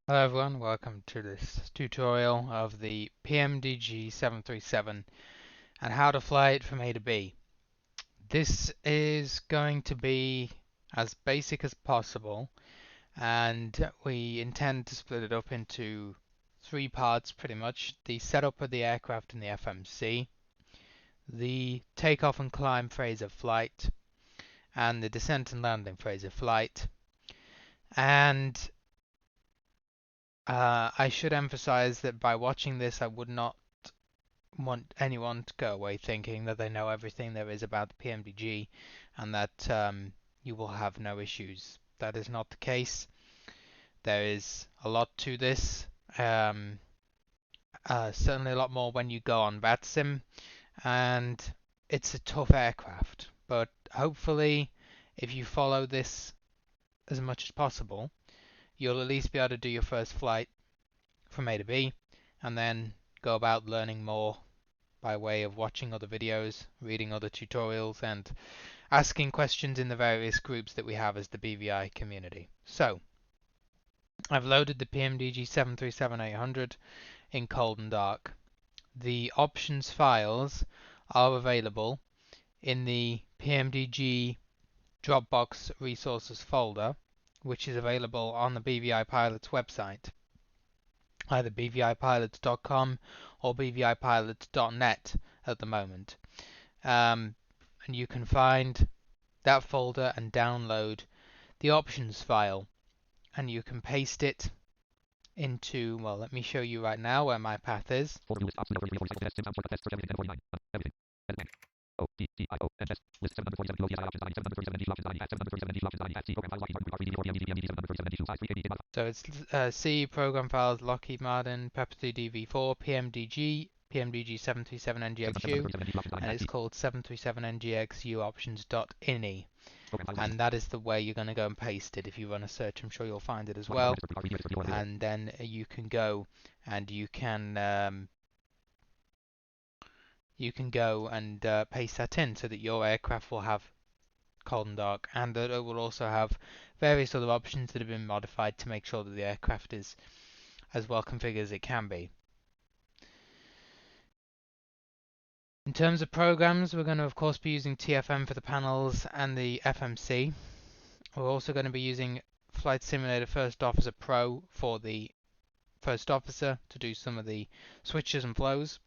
Hello everyone, welcome to this tutorial of the PMDG 737 and how to fly it from A to B. This is going to be as basic as possible, and we intend to split it up into three parts pretty much: the setup of the aircraft in the FMC, the takeoff and climb phase of flight, and the descent and landing phase of flight. And I should emphasize that by watching this, I would not want anyone to go away thinking that they know everything there is about the PMDG and that you will have no issues. That is not the case. There is a lot to this, certainly a lot more when you go on VATSIM, and it's a tough aircraft. But hopefully, if you follow this as much as possible, you'll at least be able to do your first flight from A to B, and then go about learning more by way of watching other videos, reading other tutorials, and asking questions in the various groups that we have as the BVI community. So, I've loaded the PMDG 737-800 in cold and dark. The options files are available in the PMDG Dropbox resources folder, which is available on the BVI Pilots website, either bvipilots.com or bvipilots.net at the moment. And you can find that folder and download the options file, and you can paste it into, well, let me show you right now where my path is. So it's C, program files, Lockheed Martin, Pepper 3DV4, PMDG, PMDG 737 NGXU, and it's called 737 NGXU options.ini. And that is the way you're going to go and paste it. If you run a search, I'm sure you'll find it as well. And then you can go and paste that in so that your aircraft will have cold and dark, and that it will also have various other options that have been modified to make sure that the aircraft is as well configured as it can be. In terms of programs, we're going to of course be using TFM for the panels and the FMC. We're also going to be using Flight Simulator First Officer Pro for the First Officer to do some of the switches and flows.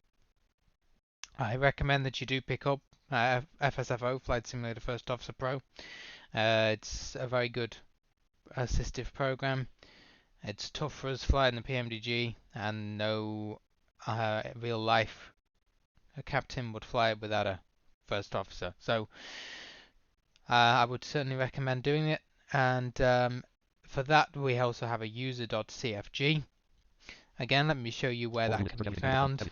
I recommend that you do pick up FSFO, Flight Simulator First Officer Pro. It's a very good assistive program. It's tough for us flying the PMDG, and no real life captain would fly it without a first officer. So I would certainly recommend doing it. And for that, we also have a user.cfg. Again, let me show you where that can be found. So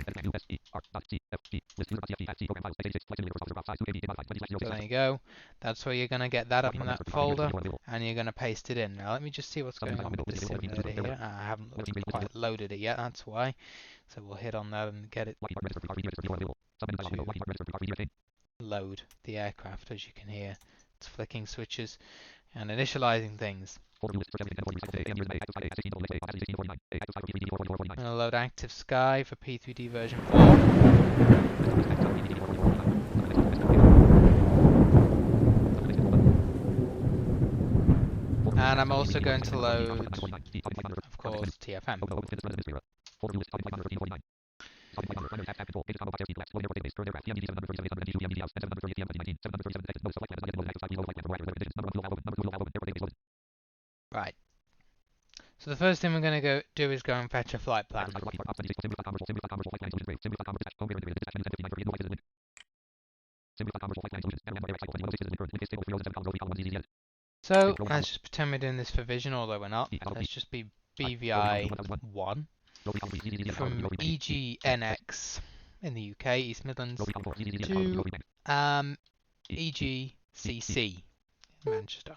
there you go. That's where you're going to get that up in that folder, and you're going to paste it in. Now let me just see what's going on with this simulator here. I haven't quite loaded it yet, that's why. So we'll hit on that and get it to load the aircraft. As you can hear, it's flicking switches and initializing things. I'm going to load Active Sky for P3D version 4. And I'm also going to load, of course, TFM. Right. So the first thing we're going to do is go and fetch a flight plan. So let's just pretend we're doing this for vision, although we're not. Let's just be BVI 1 from EGNX in the UK, East Midlands, to EGCC. Manchester.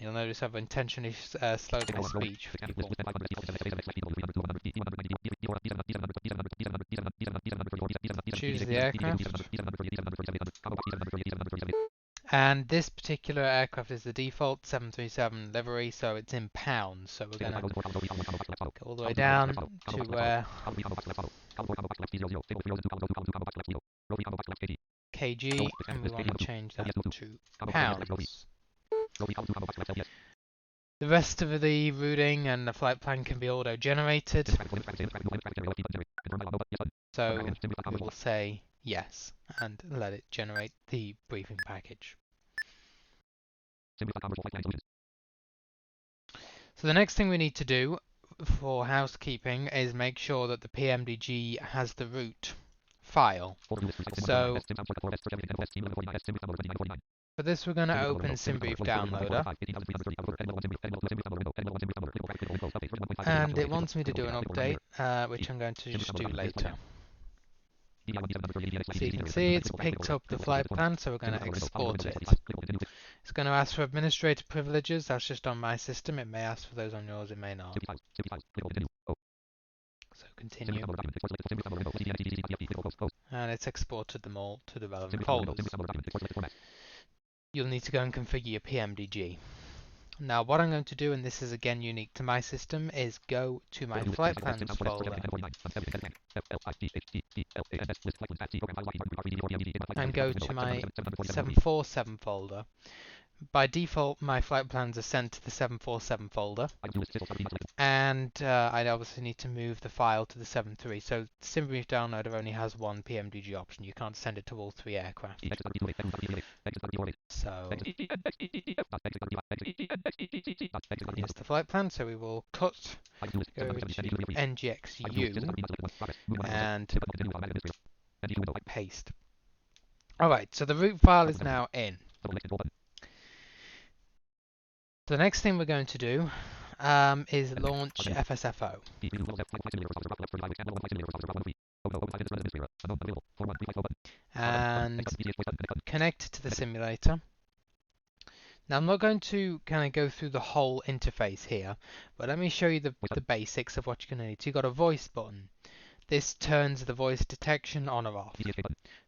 You'll notice I've intentionally slowed my speech for people. Choose the aircraft. And this particular aircraft is the default 737 livery, so it's in pounds. So we're going to go all the way down to kg, and we want to change that to pounds. The rest of the routing and the flight plan can be auto-generated. So we will say yes and let it generate the briefing package. So the next thing we need to do for housekeeping is make sure that the PMDG has the root file. So for this we're going to open SimBrief Downloader, and it wants me to do an update, which I'm going to just do later. So you can see it's picked up the flight plan, so we're going to export it. It's going to ask for administrator privileges. That's just on my system. It may ask for those on yours, it may not. So continue. And it's exported them all to the relevant folders. You'll need to go and configure your PMDG. Now what I'm going to do, and this is again unique to my system, is go to my flight plans folder and go to my 747 folder. By default, my flight plans are sent to the 747 folder, and I obviously need to move the file to the 73. So SimBrief Downloader only has one PMDG option. You can't send it to all three aircraft. So here's the flight plan. So we will cut, go to NGXU, and paste. Alright, so the root file is now in. The next thing we're going to do is launch FSFO. And connect to the simulator. Now I'm not going to kind of go through the whole interface here, but let me show you the basics of what you're going to need. So you've got a voice button. This turns the voice detection on or off.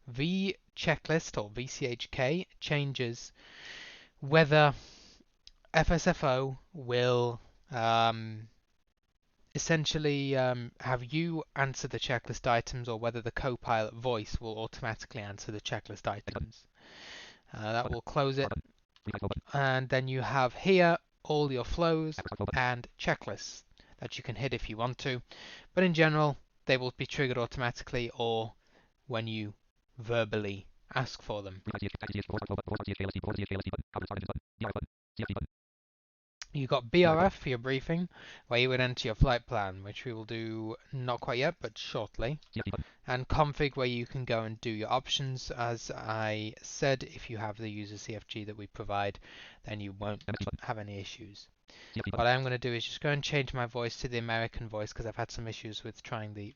V checklist or VCHK changes whether FSFO will essentially have you answer the checklist items, or whether the co-pilot voice will automatically answer the checklist items. That will close it, and then you have here all your flows and checklists that you can hit if you want to, but in general they will be triggered automatically or when you verbally ask for them. You've got BRF for your briefing, where you would enter your flight plan, which we will do not quite yet, but shortly. And config, where you can go and do your options. As I said, if you have the user CFG that we provide, then you won't have any issues. What I'm going to do is just go and change my voice to the American voice, because I've had some issues with trying the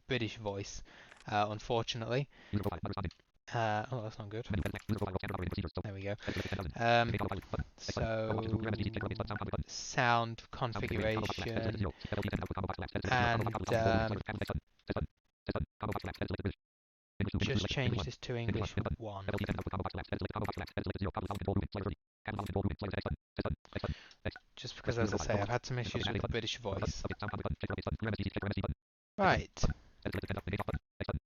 British voice, unfortunately. Oh, that's not good. There we go. So, sound configuration, and just change this to English 1. Just because, as I say, I've had some issues with the British voice. Right.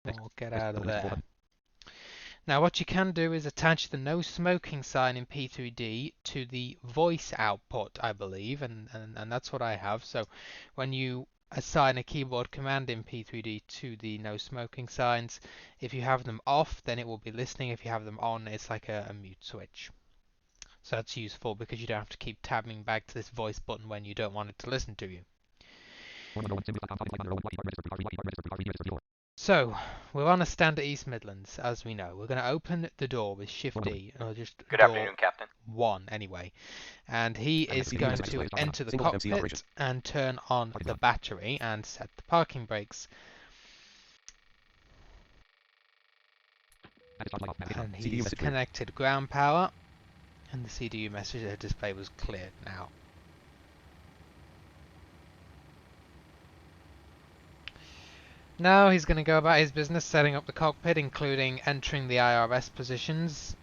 We'll get out of there. Now what you can do is attach the no smoking sign in P3D to the voice output, I believe, and that's what I have. So when you assign a keyboard command in P3D to the no smoking signs, if you have them off, then it will be listening. If you have them on, it's like a mute switch. So that's useful because you don't have to keep tabbing back to this voice button when you don't want it to listen to you. So, we're on a standard East Midlands, as we know. We're going to open the door with Shift D, or just Good afternoon, Captain. 1 anyway. And he is going to enter the cockpit and turn on the battery and set the parking brakes. And he's connected ground power, and the CDU message display was cleared now. Now he's going to go about his business setting up the cockpit, including entering the IRS positions.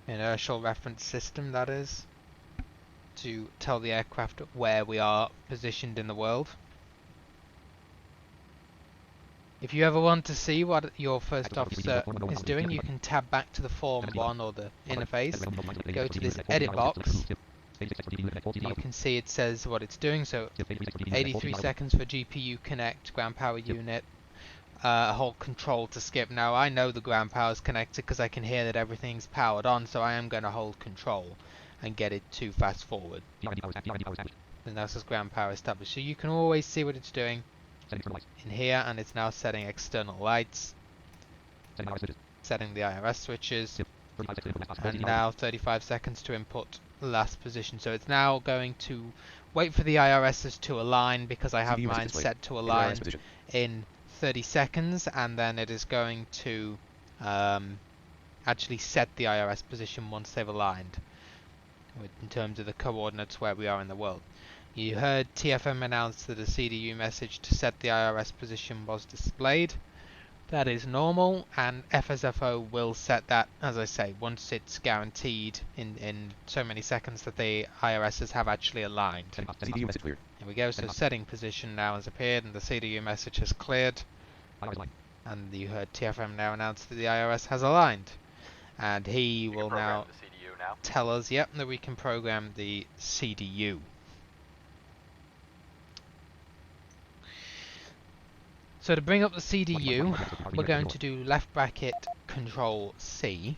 Inertial reference system, that is, to tell the aircraft where we are positioned in the world. If you ever want to see what your first officer is doing, you can tab back to the Form 1 or the interface, go to this edit box. You can see it says what it's doing, so 83 seconds for GPU connect, ground power unit, hold control to skip. Now I know the ground power is connected because I can hear that everything's powered on, so I am going to hold control and get it to fast forward. And that says ground power established, so you can always see what it's doing in here, and it's now setting external lights, setting the IRS switches, and now 35 seconds to input last position. So it's now going to wait for the IRSs to align, because I have mine set to align in 30 seconds, and then it is going to actually set the IRS position once they've aligned in terms of the coordinates where we are in the world. You heard TFM announce that a CDU message to set the IRS position was displayed. That is normal, and FSFO will set that, as I say, once it's guaranteed in so many seconds that the IRSs have actually aligned. CDU message cleared. Here we go, so setting position now has appeared and the CDU message has cleared. And you heard TFM now announce that the IRS has aligned. And he will now tell us, yep, that we can program the CDU. So to bring up the CDU, we're going to do left bracket Control C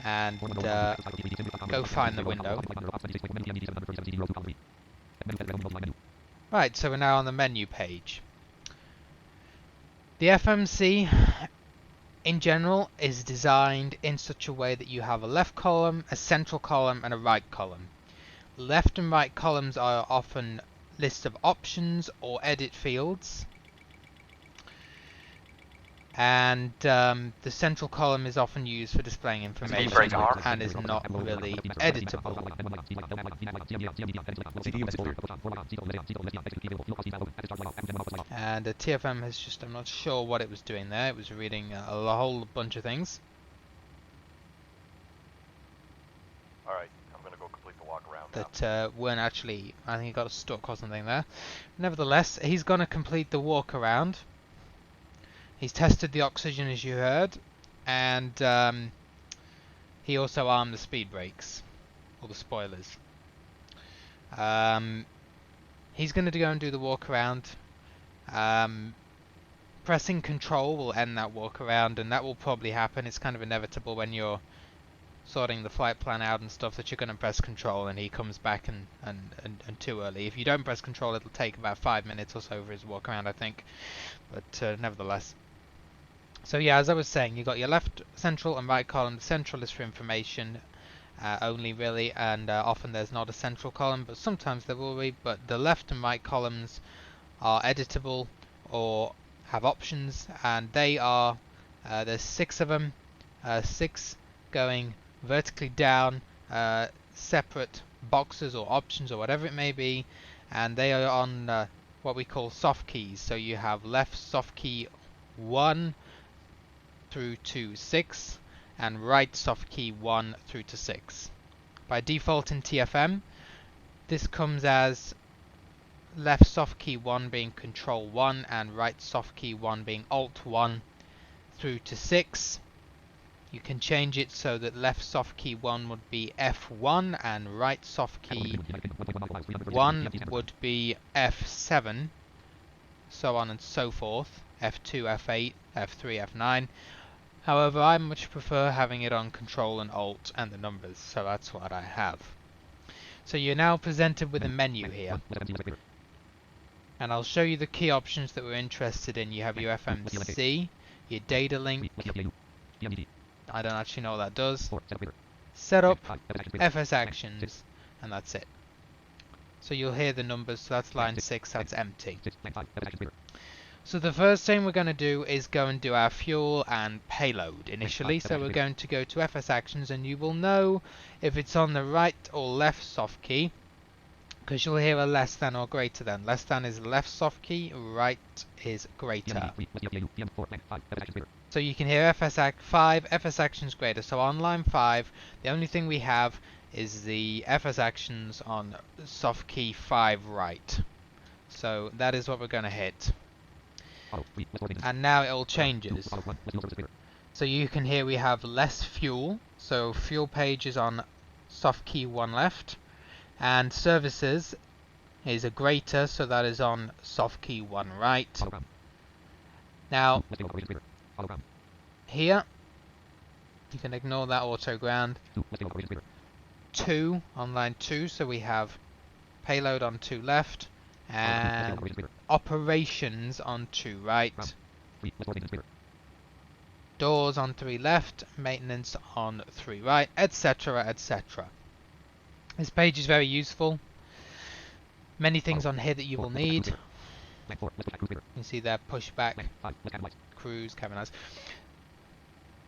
and go find the window. Right, so we're now on the menu page. The FMC in general is designed in such a way that you have a left column, a central column, and a right column. Left and right columns are often lists of options or edit fields. And the central column is often used for displaying information and is not really editable. And the TFM has just, I'm not sure what it was doing there, it was reading a whole bunch of things. Alright, I'm gonna go complete the walk around that weren't actually, I think he got stuck or something there. Nevertheless, he's going to complete the walk around. He's tested the oxygen, as you heard, and he also armed the speed brakes, or the spoilers. He's going to go and do the walk around. Pressing control will end that walk around, and that will probably happen. It's kind of inevitable when you're sorting the flight plan out and stuff that you're going to press control and he comes back and too early. If you don't press control, it'll take about 5 minutes or so for his walk around, I think. But nevertheless. So yeah, as I was saying, you've got your left, central and right column. The central is for information only really, and often there's not a central column, but sometimes there will be. But the left and right columns are editable or have options, and they are, there's 6 of them, 6 going vertically down, separate boxes or options or whatever it may be, and they are on what we call soft keys. So you have left soft key 1 through to 6 and right soft key 1 through to 6. By default in TFM, this comes as left soft key 1 being control 1 and right soft key 1 being alt 1 through to 6. You can change it so that left soft key 1 would be F1 and right soft key 1 would be F7, so on and so forth, F2, F8, F3, F9. However, I much prefer having it on control and alt and the numbers, so that's what I have. So you're now presented with a menu here, and I'll show you the key options that we're interested in. You have your FMC, your data link, I don't actually know what that does, setup, FS actions, and that's it. So you'll hear the numbers, so that's line 6, that's empty. So the first thing we're going to do is go and do our fuel and payload initially. So we're going to go to FS actions, and you will know if it's on the right or left soft key. because you'll hear a less than or greater than. Less than is left soft key, right is greater. So you can hear FS5, FS actions greater. So on line 5, the only thing we have is the FS actions on soft key 5 right. So that is what we're going to hit. And now it all changes. So you can hear we have less fuel. So fuel page is on soft key 1 left. And services is a greater, so that is on soft key 1 right. Now, here, you can ignore that auto ground. 2 on line 2, so we have payload on 2 left, and operations on 2 right. Doors on 3 left, maintenance on 3 right, etc, etc. This page is very useful. Many things on here that you will need. You can see there, pushback, cruise, cabin eyes.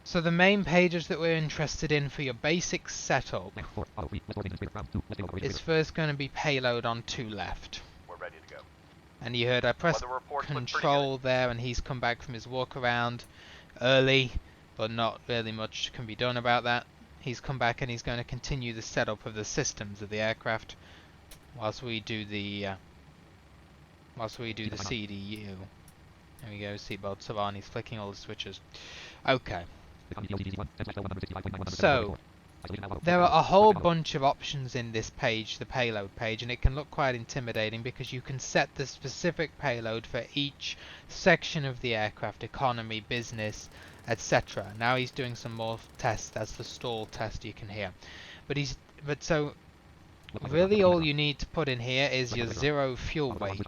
So the main pages that we're interested in for your basic setup is first going to be payload on 2 left. We're ready to go. And you heard I pressed control there and he's come back from his walk around early, but not really much can be done about that. He's come back and he's going to continue the setup of the systems of the aircraft whilst we do the CDU. There we go, seatbelts are on, he's flicking all the switches. Okay. So, there are a whole bunch of options in this page, the payload page, and it can look quite intimidating because you can set the specific payload for each section of the aircraft, economy, business, etc. Now he's doing some more tests, that's the stall test you can hear. So really all you need to put in here is your 0 fuel weight.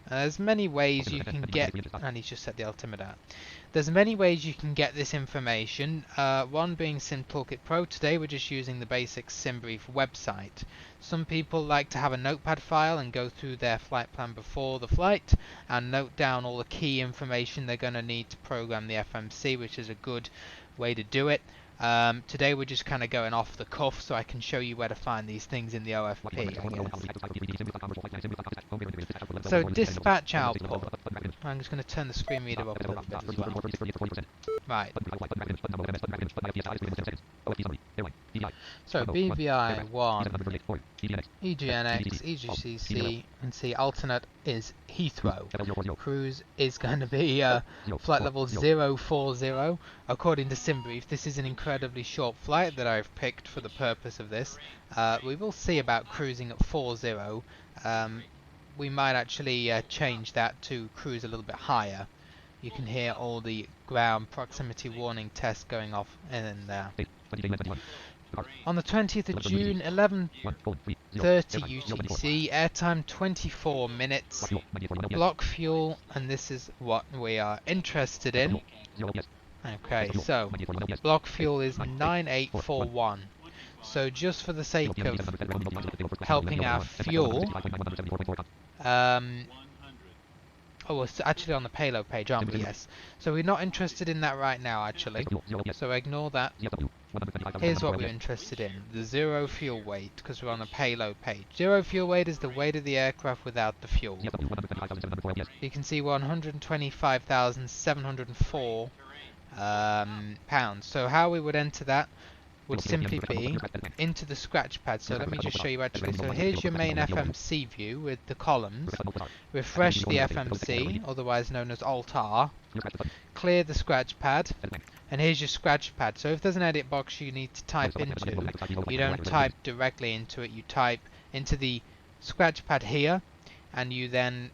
There's many ways you can get, and he's just set the altimeter. There's many ways you can get this information, one being Sim Toolkit Pro. Today we're just using the basic SimBrief website. Some people like to have a notepad file and go through their flight plan before the flight and note down all the key information they're going to need to program the FMC, which is a good way to do it. Today we're just kind of going off the cuff, so I can show you where to find these things in the OFP, I guess. So dispatch output. I'm just going to turn the screen reader up a little bit as well. Right. So BVI 1, EGNX, EGCC, and see alternate is Heathrow. Cruise is going to be flight level 040. According to SimBrief, this is an incredibly short flight that I've picked for the purpose of this. We will see about cruising at 40. We might actually change that to cruise a little bit higher. You can hear all the ground proximity warning tests going off in there. On the 20th of June, 11:30 UTC, airtime 24 minutes, block fuel, and this is what we are interested in. Okay, so block fuel is 9841. So just for the sake of helping our fuel, oh, it's actually on the payload page, aren't we? Yes. So we're not interested in that right now, actually. So ignore that. Here's what we're interested in. The 0 fuel weight, because we're on the payload page. 0 fuel weight is the weight of the aircraft without the fuel. You can see 125,704 pounds. So how we would enter that would simply be into the scratch pad. So let me just show you actually. So here's your main FMC view with the columns. Refresh the FMC, otherwise known as Alt-R. Clear the scratch pad. And here's your scratch pad. So if there's an edit box you need to type into, you don't type directly into it. You type into the scratch pad here, and you then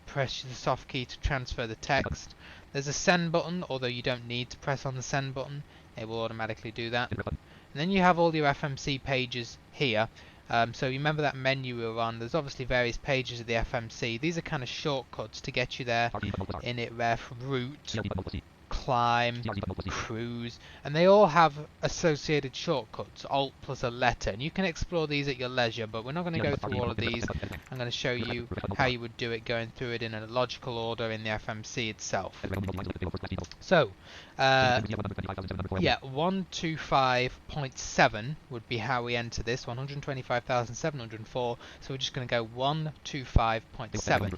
press the soft key to transfer the text. There's a send button, although you don't need to press on the send button. It will automatically do that. And then you have all your FMC pages here. So you remember that menu we were on. There's obviously various pages of the FMC. These are kind of shortcuts to get you there. Init ref, route, climb, cruise, and they all have associated shortcuts, alt plus a letter, and you can explore these at your leisure, but we're not going to go through all of these. I'm going to show you how you would do it, going through it in a logical order in the FMC itself. So, yeah, 125.7 would be how we enter this, 125,704, so we're just going to go 125.7.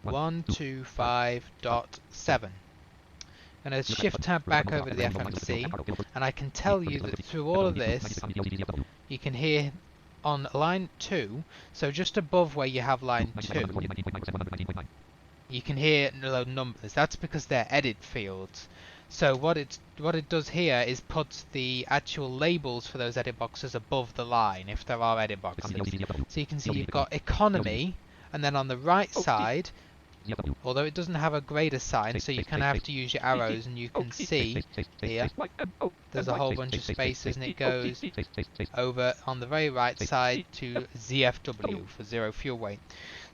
125.7. I'm going to shift tab back over to the FMC, and I can tell you that through all of this, you can hear on line 2, so just above where you have line 2, you can hear the numbers. That's because they're edit fields. So what it does here is puts the actual labels for those edit boxes above the line, if there are edit boxes. So you can see you've got economy, and then on the right side, although it doesn't have a greater sign, so you kind of have to use your arrows, and you can see here there's a whole bunch of spaces, and it goes over on the very right side to ZFW for zero fuel weight.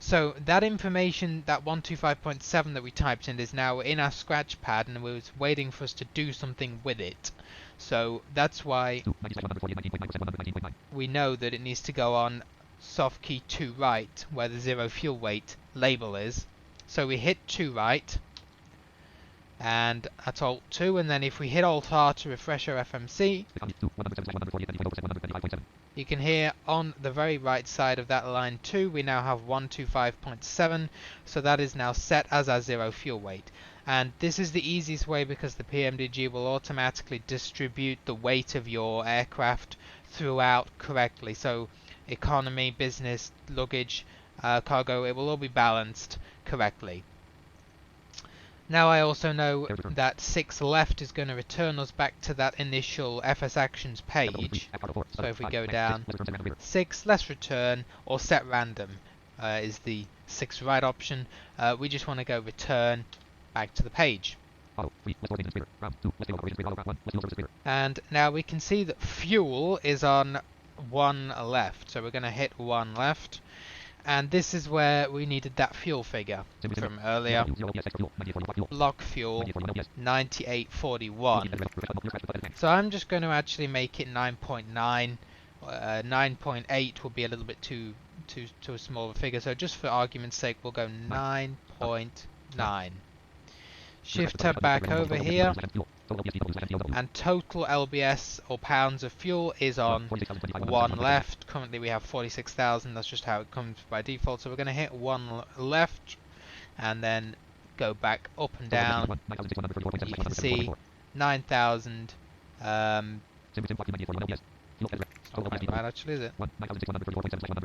So that information, that 125.7 that we typed in, is now in our scratch pad, and we're waiting for us to do something with it. So that's why we know that it needs to go on soft key 2 right, where the zero fuel weight label is. So we hit 2 right, and that's Alt 2, and then if we hit Alt R to refresh our FMC, you can hear on the very right side of that line 2, we now have 125.7, so that is now set as our zero fuel weight. And this is the easiest way because the PMDG will automatically distribute the weight of your aircraft throughout correctly. So economy, business, luggage, cargo, it will all be balanced correctly. Now I also know that 6 left is going to return us back to that initial FS Actions page. So if we go down, 6, let's return, or set random is the 6 right option. We just want to go return back to the page. And now we can see that fuel is on 1 left. So we're going to hit 1 left. And this is where we needed that fuel figure from earlier. Block fuel 9841. So I'm just going to actually make it 9.9. 9.8 will be a little bit too small of a figure. So just for argument's sake, we'll go 9.9. Shift tab back over here, and total LBS or pounds of fuel is on 1 left. Currently we have 46,000, that's just how it comes by default. So we're going to hit 1 left and then go back up and down. You can see 9,000. It's not quite right actually, is it?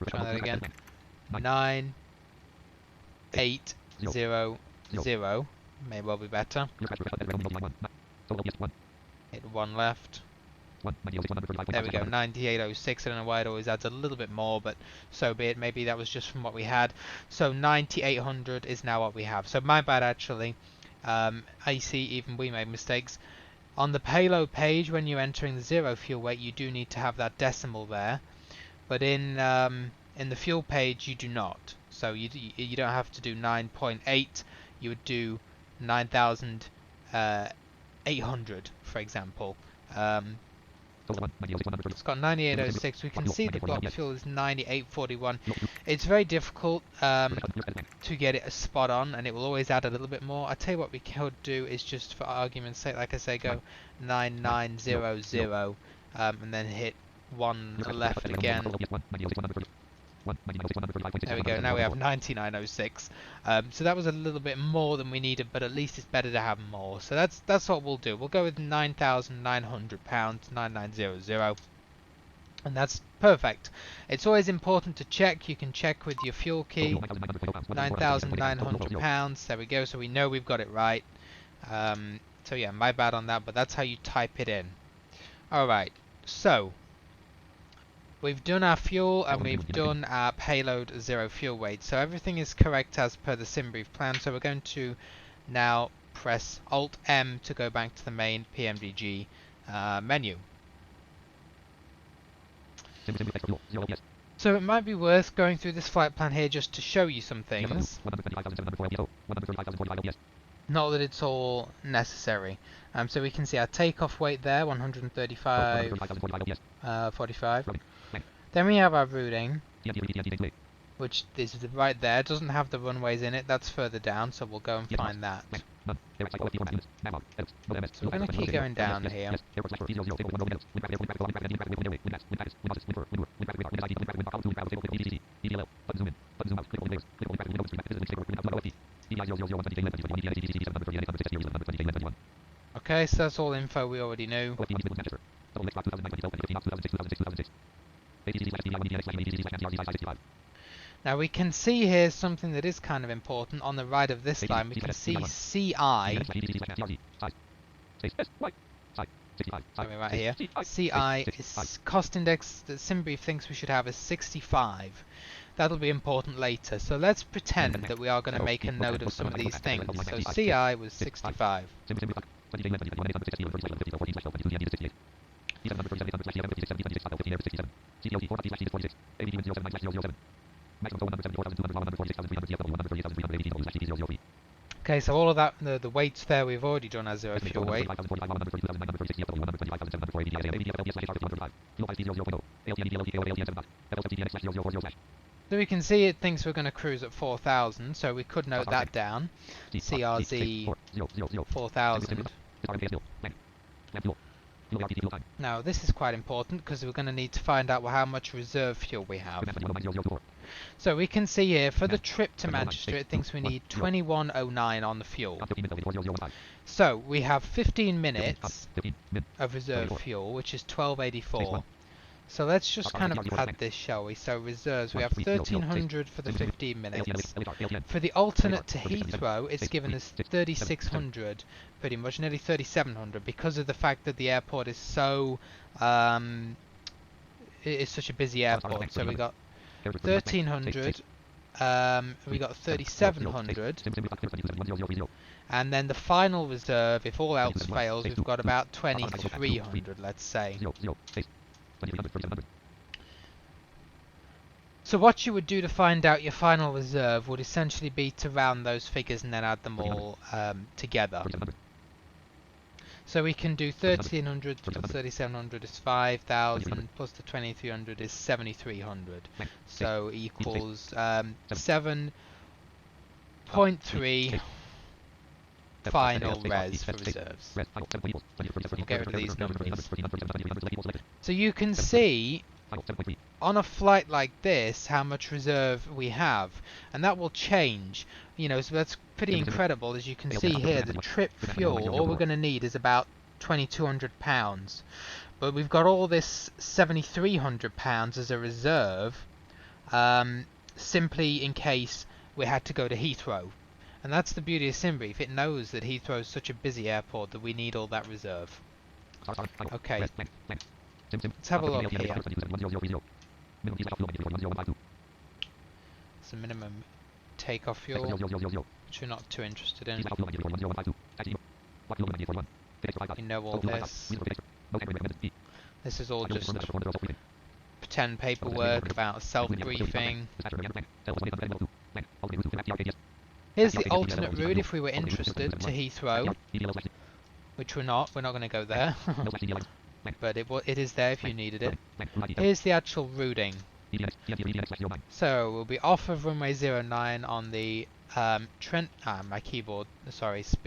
Try that again. 9800. May well be better. Hit 1 left. There we go, 9806. I don't know why it always adds a little bit more, but so be it. Maybe that was just from what we had. So 9800 is now what we have. So my bad actually. I see even we made mistakes. On the payload page, when you're entering the zero fuel weight, you do need to have that decimal there. But in the fuel page, you do not. So you don't have to do 9.8. You would do 9,800, for example. It's got 9806. We can see the block fuel is 9841. It's very difficult to get it spot on, and it will always add a little bit more. I tell you what we could do is just for argument's sake, like I say, go 9900 and then hit 1 left again. There we go, now we have 9906. So that was a little bit more than we needed, but at least it's better to have more. So that's what we'll do. We'll go with £9,900, 9900, and that's perfect. It's always important to check. You can check with your fuel key. £9,900. There we go. So we know we've got it right. So yeah, my bad on that, but that's how you type it in. Alright, so we've done our fuel and we've done our payload zero fuel weight. So everything is correct as per the SimBrief plan. So we're going to now press Alt M to go back to the main PMDG menu. So it might be worth going through this flight plan here just to show you some things. Not that it's all necessary. So we can see our takeoff weight there, 135.45. Then we have our routing. which is right there. Doesn't have the runways in it. That's further down, so we'll go and find that. So we're going to keep going down here. Okay, so that's all info we already knew. Now we can see here something that is kind of important. On the right of this line, we can see CI. Sorry, right here. CI is cost index that SimBrief thinks we should have is 65. That'll be important later. So let's pretend that we are going to make a note of some of these things. So CI was 65. Okay, so all of that, the weights there we've already done as zero fuel weight. So we can see it thinks we're going to cruise at 4,000, so we could note that down. CRZ 4,000. Now this is quite important because we're going to need to find out how much reserve fuel we have. So we can see here for the trip to Manchester it thinks we need 2109 on the fuel. So we have 15 minutes of reserve fuel, which is 1284. So let's just kind of add this, shall we? So reserves, we have 1300 for the 15 minutes. For the alternate to Heathrow, it's given us 3600, pretty much, nearly 3700, because of the fact that the airport is so, it's such a busy airport. So we got 1300, we got 3700, and then the final reserve, if all else fails, we've got about 2300, let's say. So what you would do to find out your final reserve would essentially be to round those figures and then add them all together. So we can do 1300 plus 3700 is 5000 plus the 2300 is 7300. So equals 7.3 final res for reserves. We'll get rid of these numbers. So you can see on a flight like this how much reserve we have, and that will change, you know, so that's pretty incredible. As you can see here, the trip fuel, all we're going to need is about 2200 pounds, but we've got all this 7300 pounds as a reserve, simply in case we had to go to Heathrow. And that's the beauty of SimBrief. It knows that Heathrow is such a busy airport that we need all that reserve. Okay, let's have a look here. It's the minimum takeoff fuel, which we're not too interested in. You know all this. This is all just pretend paperwork about self-briefing. Here's the alternate route if we were interested to Heathrow, which we're not going to go there, but it is there if you needed it. Here's the actual routing. So we'll be off of runway 09 on the Trent, my keyboard, sorry, so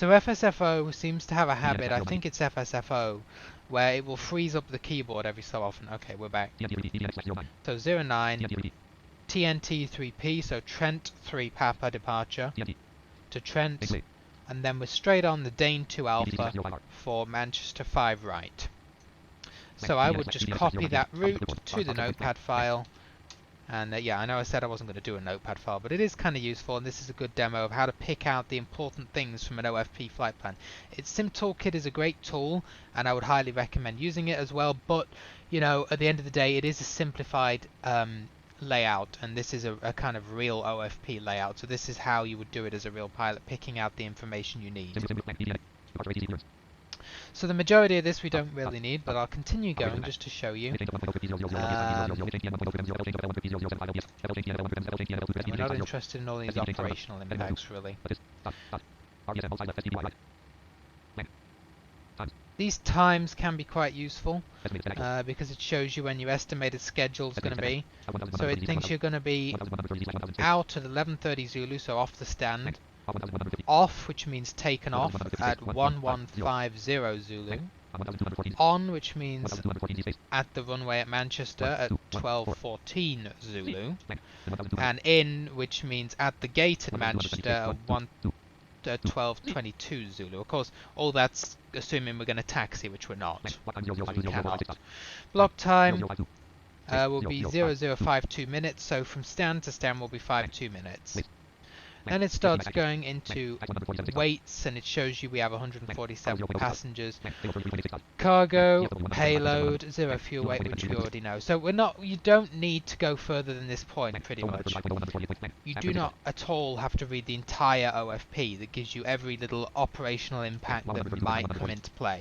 FSFO seems to have a habit, I think it's FSFO, where it will freeze up the keyboard every so often. Okay, we're back. So 09, TNT 3P, so Trent 3 Papa departure to Trent, and then we're straight on the Dane 2 Alpha for Manchester 5 right. So I would just copy that route to the notepad file, and yeah, I know I said I wasn't going to do a notepad file, but it is kind of useful, and this is a good demo of how to pick out the important things from an OFP flight plan. SimToolkit is a great tool, and I would highly recommend using it as well, but you know, at the end of the day, it is a simplified layout, and this is a kind of real OFP layout, so this is how you would do it as a real pilot, picking out the information you need. So the majority of this we don't really need, but I'll continue going just to show you. We're not interested in all these operational impacts really. These times can be quite useful because it shows you when your estimated schedule is going to be. So it thinks you're going to be out at 11:30 Zulu, so off the stand. Off, which means taken off, at 1150 Zulu. On, which means at the runway at Manchester at 12:14 Zulu. And in, which means at the gate at Manchester at 12:22 Zulu. Of course, all that's assuming we're going to taxi, which we're not. We cannot. Block time will be 0052 minutes, so from stand to stand will be 52 minutes. Then it starts going into weights, and it shows you we have 147 passengers. Cargo, payload, 0 fuel weight, which we already know. So you don't need to go further than this point, pretty much. You do not at all have to read the entire OFP that gives you every little operational impact that might come into play.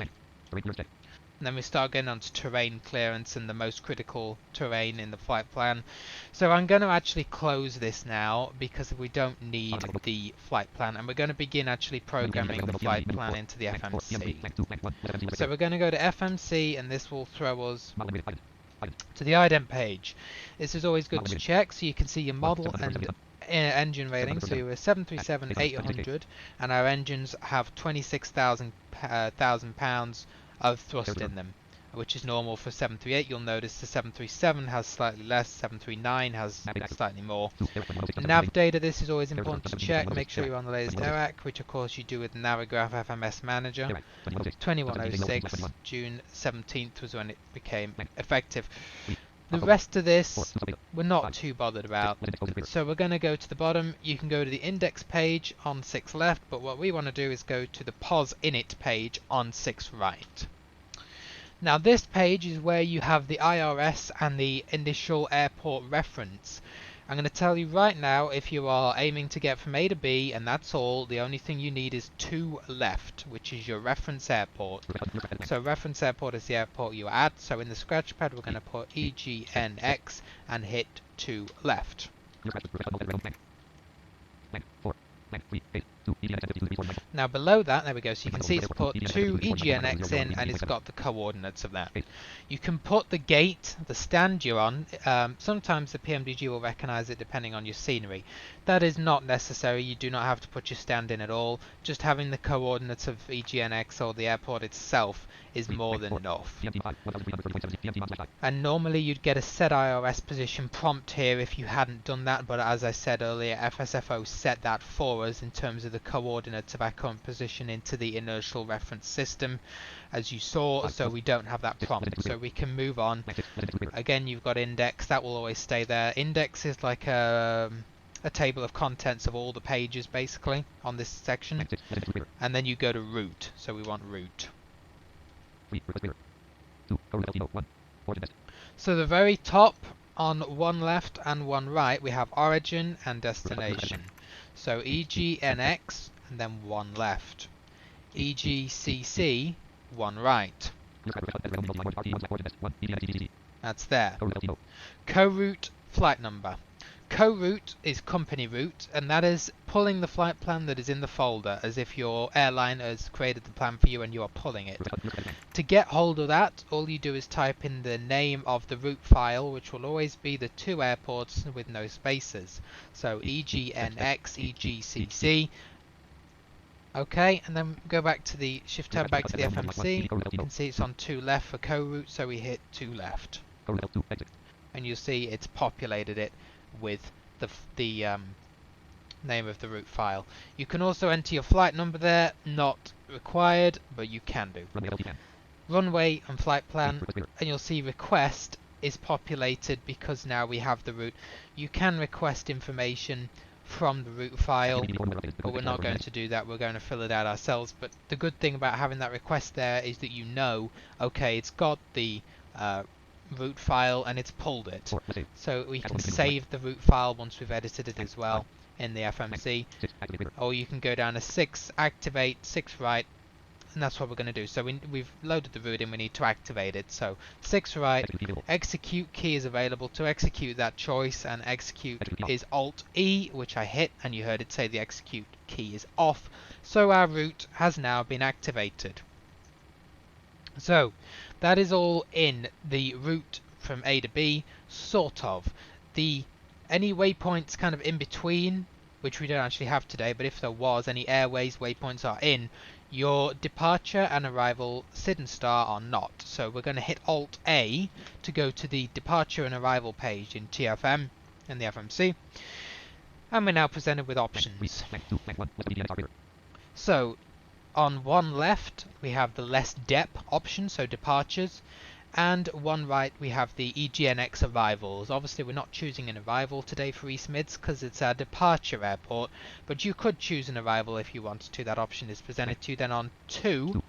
And then we start getting onto terrain clearance and the most critical terrain in the flight plan. So I'm going to actually close this now because we don't need the flight plan, and we're going to begin actually programming the flight plan into the FMC. So we're going to go to FMC, and this will throw us to the ident page. This is always good to check so you can see your model and engine rating. So you're a 737-800 and our engines have 26,000 pounds of thrust in them, which is normal for 738. You'll notice the 737 has slightly less, 739 has slightly more. Nav data, this is always important to check. Make sure you're on the latest ERAC, which of course you do with Navigraph FMS Manager. 2106, June 17th was when it became effective. The rest of this we're not too bothered about, so we're going to go to the bottom. You can go to the index page on 6 left, but what we want to do is go to the POS init page on 6 right. Now this page is where you have the IRS and the initial airport reference. I'm going to tell you right now, if you are aiming to get from A to B and that's all, the only thing you need is 2 left, which is your reference airport. So reference airport is the airport you're at. So in the scratch pad we're going to put EGNX and hit 2 left. Now below that, there we go, so you can see it's put 2 EGNX in and it's got the coordinates of that. You can put the gate, the stand you're on. Sometimes the PMDG will recognize it depending on your scenery. That is not necessary. You do not have to put your stand in at all. Just having the coordinates of EGNX or the airport itself is more than enough. And normally you'd get a set IRS position prompt here if you hadn't done that, but as I said earlier, FSFO set that for us in terms of the coordinates of our current position into the inertial reference system, as you saw, so we don't have that prompt, so we can move on. Again, you've got index, that will always stay there. Index is like a table of contents of all the pages basically on this section, and then you go to route, so we want route. So the very top on 1 left and 1 right we have origin and destination. So EGNX and then 1 left. EGCC 1 right. That's there. Co-route flight number. Co-route is company route, and that is pulling the flight plan that is in the folder as if your airline has created the plan for you and you are pulling it. To get hold of that, all you do is type in the name of the route file, which will always be the 2 airports with no spaces. So EGNX, EGCC. Okay, and then go back to the shift tab back to the FMC. You can see it's on 2 left for co-route, so we hit 2 left. And you'll see it's populated it with the name of the route file. You can also enter your flight number there, not required, but you can do. Runway and flight plan, and you'll see request is populated because now we have the route. You can request information from the route file, but we're not going to do that. We're going to fill it out ourselves. But the good thing about having that request there is that you know, okay, it's got the route file and it's pulled it, so we can save the route file once we've edited it as well in the FMC, or you can go down to 6, activate 6 right, and that's what we're going to do. So we've loaded the route in, we need to activate it. So 6 right, execute key is available to execute that choice, and execute is Alt E, which I hit, and you heard it say the execute key is off, so our route has now been activated. So that is all in the route from A to B, sort of. Any waypoints kind of in between, which we don't actually have today, but if there was, any airways waypoints are in. Your departure and arrival SID and star are not. So we're going to hit Alt A to go to the departure and arrival page in TFM and the FMC. And we're now presented with options. So on one left we have the less dep option, so departures, and one right we have the EGNX arrivals. Obviously we're not choosing an arrival today for East Mids because it's our departure airport, but you could choose an arrival if you wanted to. That option is presented to you. Then on 2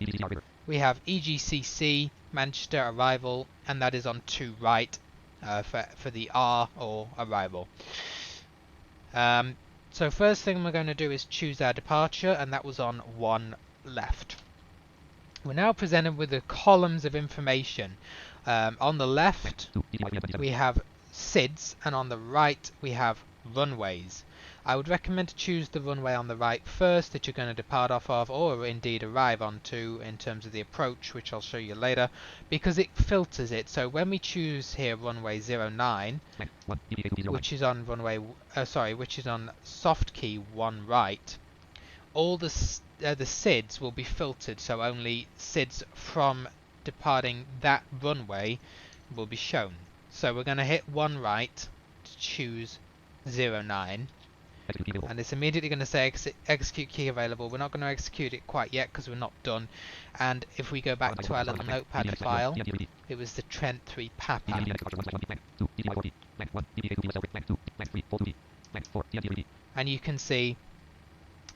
we have EGCC Manchester arrival, and that is on 2 right for the R or arrival. So first thing we're going to do is choose our departure, and that was on 1 left. We're now presented with the columns of information. On the left we have SIDs, and on the right we have runways. I would recommend to choose the runway on the right first that you're going to depart off of, or indeed arrive onto in terms of the approach, which I'll show you later, because it filters it. So when we choose here runway 09, which is on which is on soft key 1 right, all the SIDs will be filtered, so only SIDs from departing that runway will be shown. So we're going to hit 1 right to choose 09, and it's immediately going to say execute key available. We're not going to execute it quite yet because we're not done. And if we go back to our little notepad file, it was the Trent 3 Papa. And you can see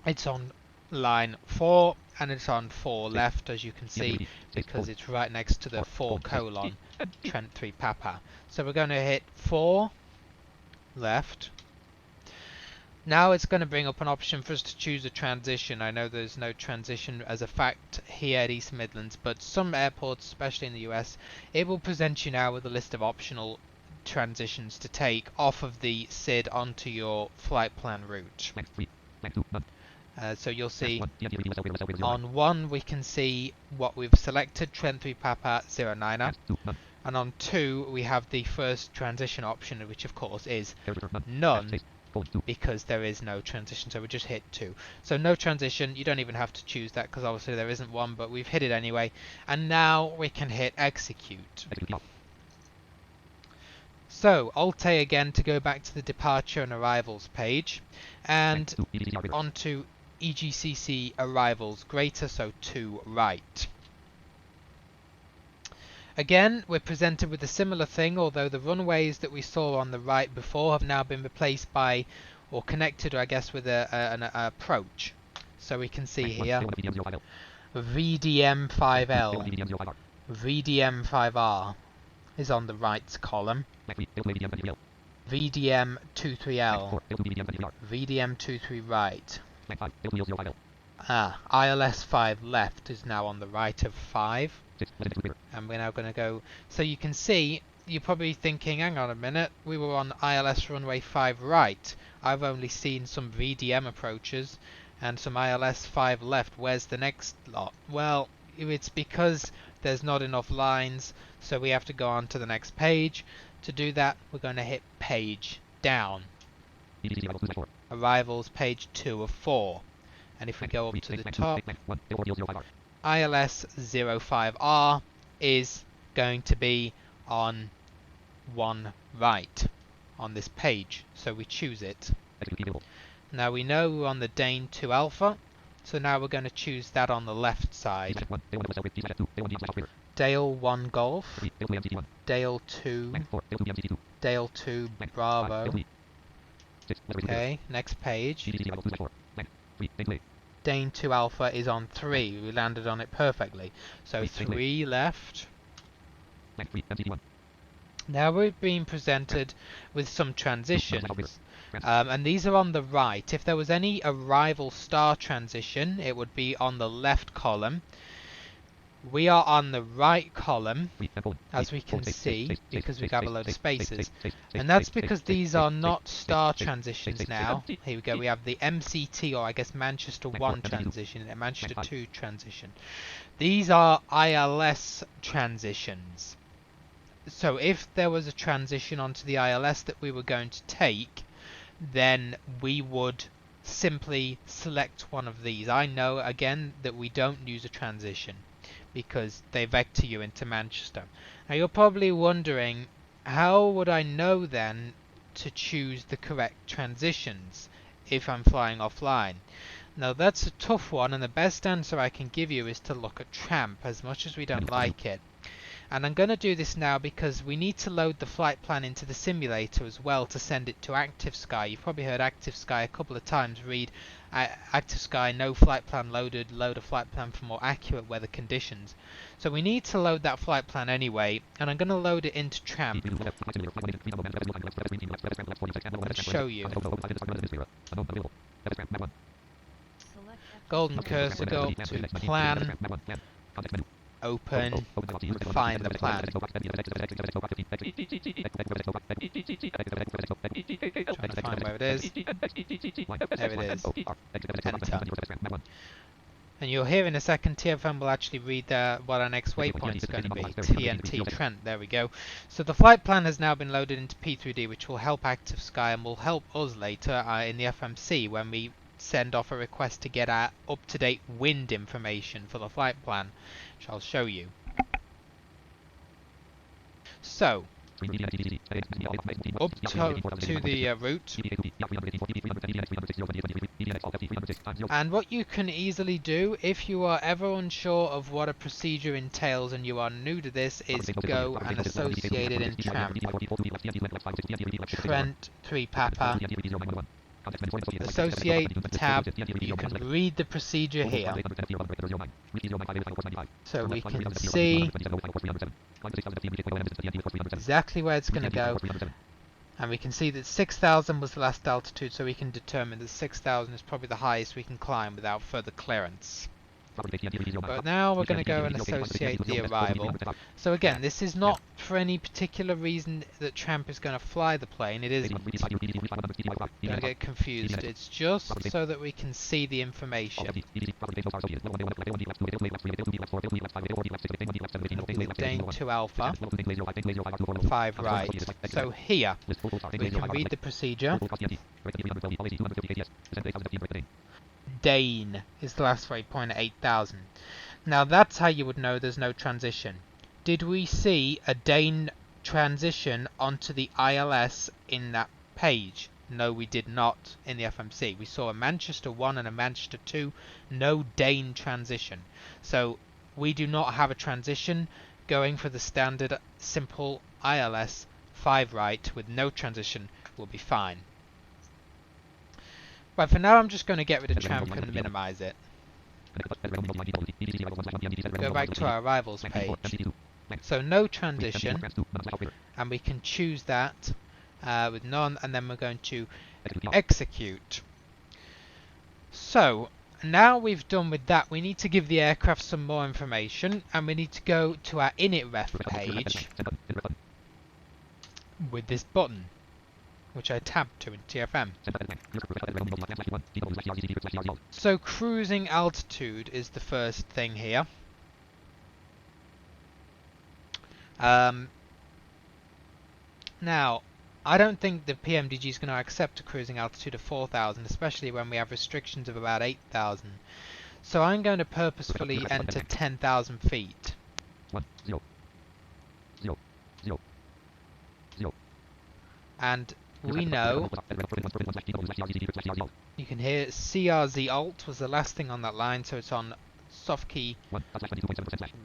it's on line 4 and it's on 4 left, as you can see, because it's right next to the 4 colon Trent 3 Papa. So we're going to hit 4 left. Now it's going to bring up an option for us to choose a transition. I know there's no transition as a fact here at East Midlands, but some airports, especially in the US, it will present you now with a list of optional transitions to take off of the SID onto your flight plan route. So you'll see on 1 we can see what we've selected, Trent 3 Papa 09er, and on 2 we have the first transition option, which of course is none, because there is no transition, so we just hit 2. So no transition, you don't even have to choose that because obviously there isn't one, but we've hit it anyway, and now we can hit execute. So Alt A again to go back to the departure and arrivals page, and onto EGCC arrivals greater, so 2 right. Again, we're presented with a similar thing, although the runways that we saw on the right before have now been replaced by, or connected, I guess, with an approach. So we can see here VDM5L, VDM5R is on the right column, VDM23L, VDM23 right. ILS5 left is now on the right of 5. And we're now going to go, so you can see, you're probably thinking, hang on a minute, we were on ILS runway 5 right. I've only seen some VDM approaches and some ILS 5 left. Where's the next lot? Well, it's because there's not enough lines, so we have to go on to the next page. To do that, we're going to hit page down. Arrivals page 2 of 4. And if we go up to the top, ILS05R is going to be on 1 right on this page, so we choose it. Now we know we're on the Dane 2 Alpha, so now we're going to choose that on the left side. Dale 1 Golf, Dale 2, Dale 2 Bravo. Okay, next page. Dane 2 Alpha is on 3. We landed on it perfectly. So 3 left. Now we're being presented with some transitions. And these are on the right. If there was any arrival star transition, it would be on the left column. We are on the right column, as we can see, because we have a load of spaces. And that's because these are not star transitions now. Here we go, we have the MCT, or I guess Manchester 1 transition, and Manchester 2 transition. These are ILS transitions. So if there was a transition onto the ILS that we were going to take, then we would simply select one of these. I know, again, that we don't use a transition because they vector you into Manchester. Now you're probably wondering, how would I know then to choose the correct transitions if I'm flying offline? Now that's a tough one, and the best answer I can give you is to look at Tramp, as much as we don't like it. And I'm going to do this now because we need to load the flight plan into the simulator as well to send it to ActiveSky. You've probably heard ActiveSky a couple of times read ActiveSky, no flight plan loaded, load a flight plan for more accurate weather conditions. So we need to load that flight plan anyway, and I'm going to load it into Tramp. Let's show you. Golden cursor, go up to plan, open, and find the plan. Trying to find where it is. There it is. Enter. And you'll hear in a second TFM will actually read what our next waypoint is going to be. TNT, Trent, there we go. So the flight plan has now been loaded into P3D, which will help ActiveSky and will help us later in the FMC when we send off a request to get our up-to-date wind information for the flight plan, which I'll show you. So, up to the route, and what you can easily do if you are ever unsure of what a procedure entails and you are new to this is go and associate it in Tramp. Trent 3 Papa. Associate tab, you can read the procedure here. So we can see exactly where it's going to go, and we can see that 6,000 was the last altitude, so we can determine that 6,000 is probably the highest we can climb without further clearance. But now we're going to go and associate the arrival. So again, this is not for any particular reason that Tramp is going to fly the plane. It isn't. Don't get confused. It's just so that we can see the information. Dane 2 Alpha, 5 right. So here, we can read the procedure. Dane is the last waypoint at 8,000. Now that's how you would know there's no transition. Did we see a Dane transition onto the ILS in that page? No, we did not in the FMC. We saw a Manchester 1 and a Manchester 2, no Dane transition. So we do not have a transition. Going for the standard simple ILS 5 right with no transition will be fine. Right, for now I'm just going to get rid of Tramp and minimize it. Go back to our arrivals page. So no transition, and we can choose that with none, and then we're going to execute. So now we've done with that, we need to give the aircraft some more information, and we need to go to our init.ref page with this button, which I tabbed to in TFM. So cruising altitude is the first thing here. Now, I don't think the PMDG is going to accept a cruising altitude of 4,000, especially when we have restrictions of about 8,000. So I'm going to purposefully enter 10,000 feet. And we know, you can hear CRZ alt was the last thing on that line, so it's on soft key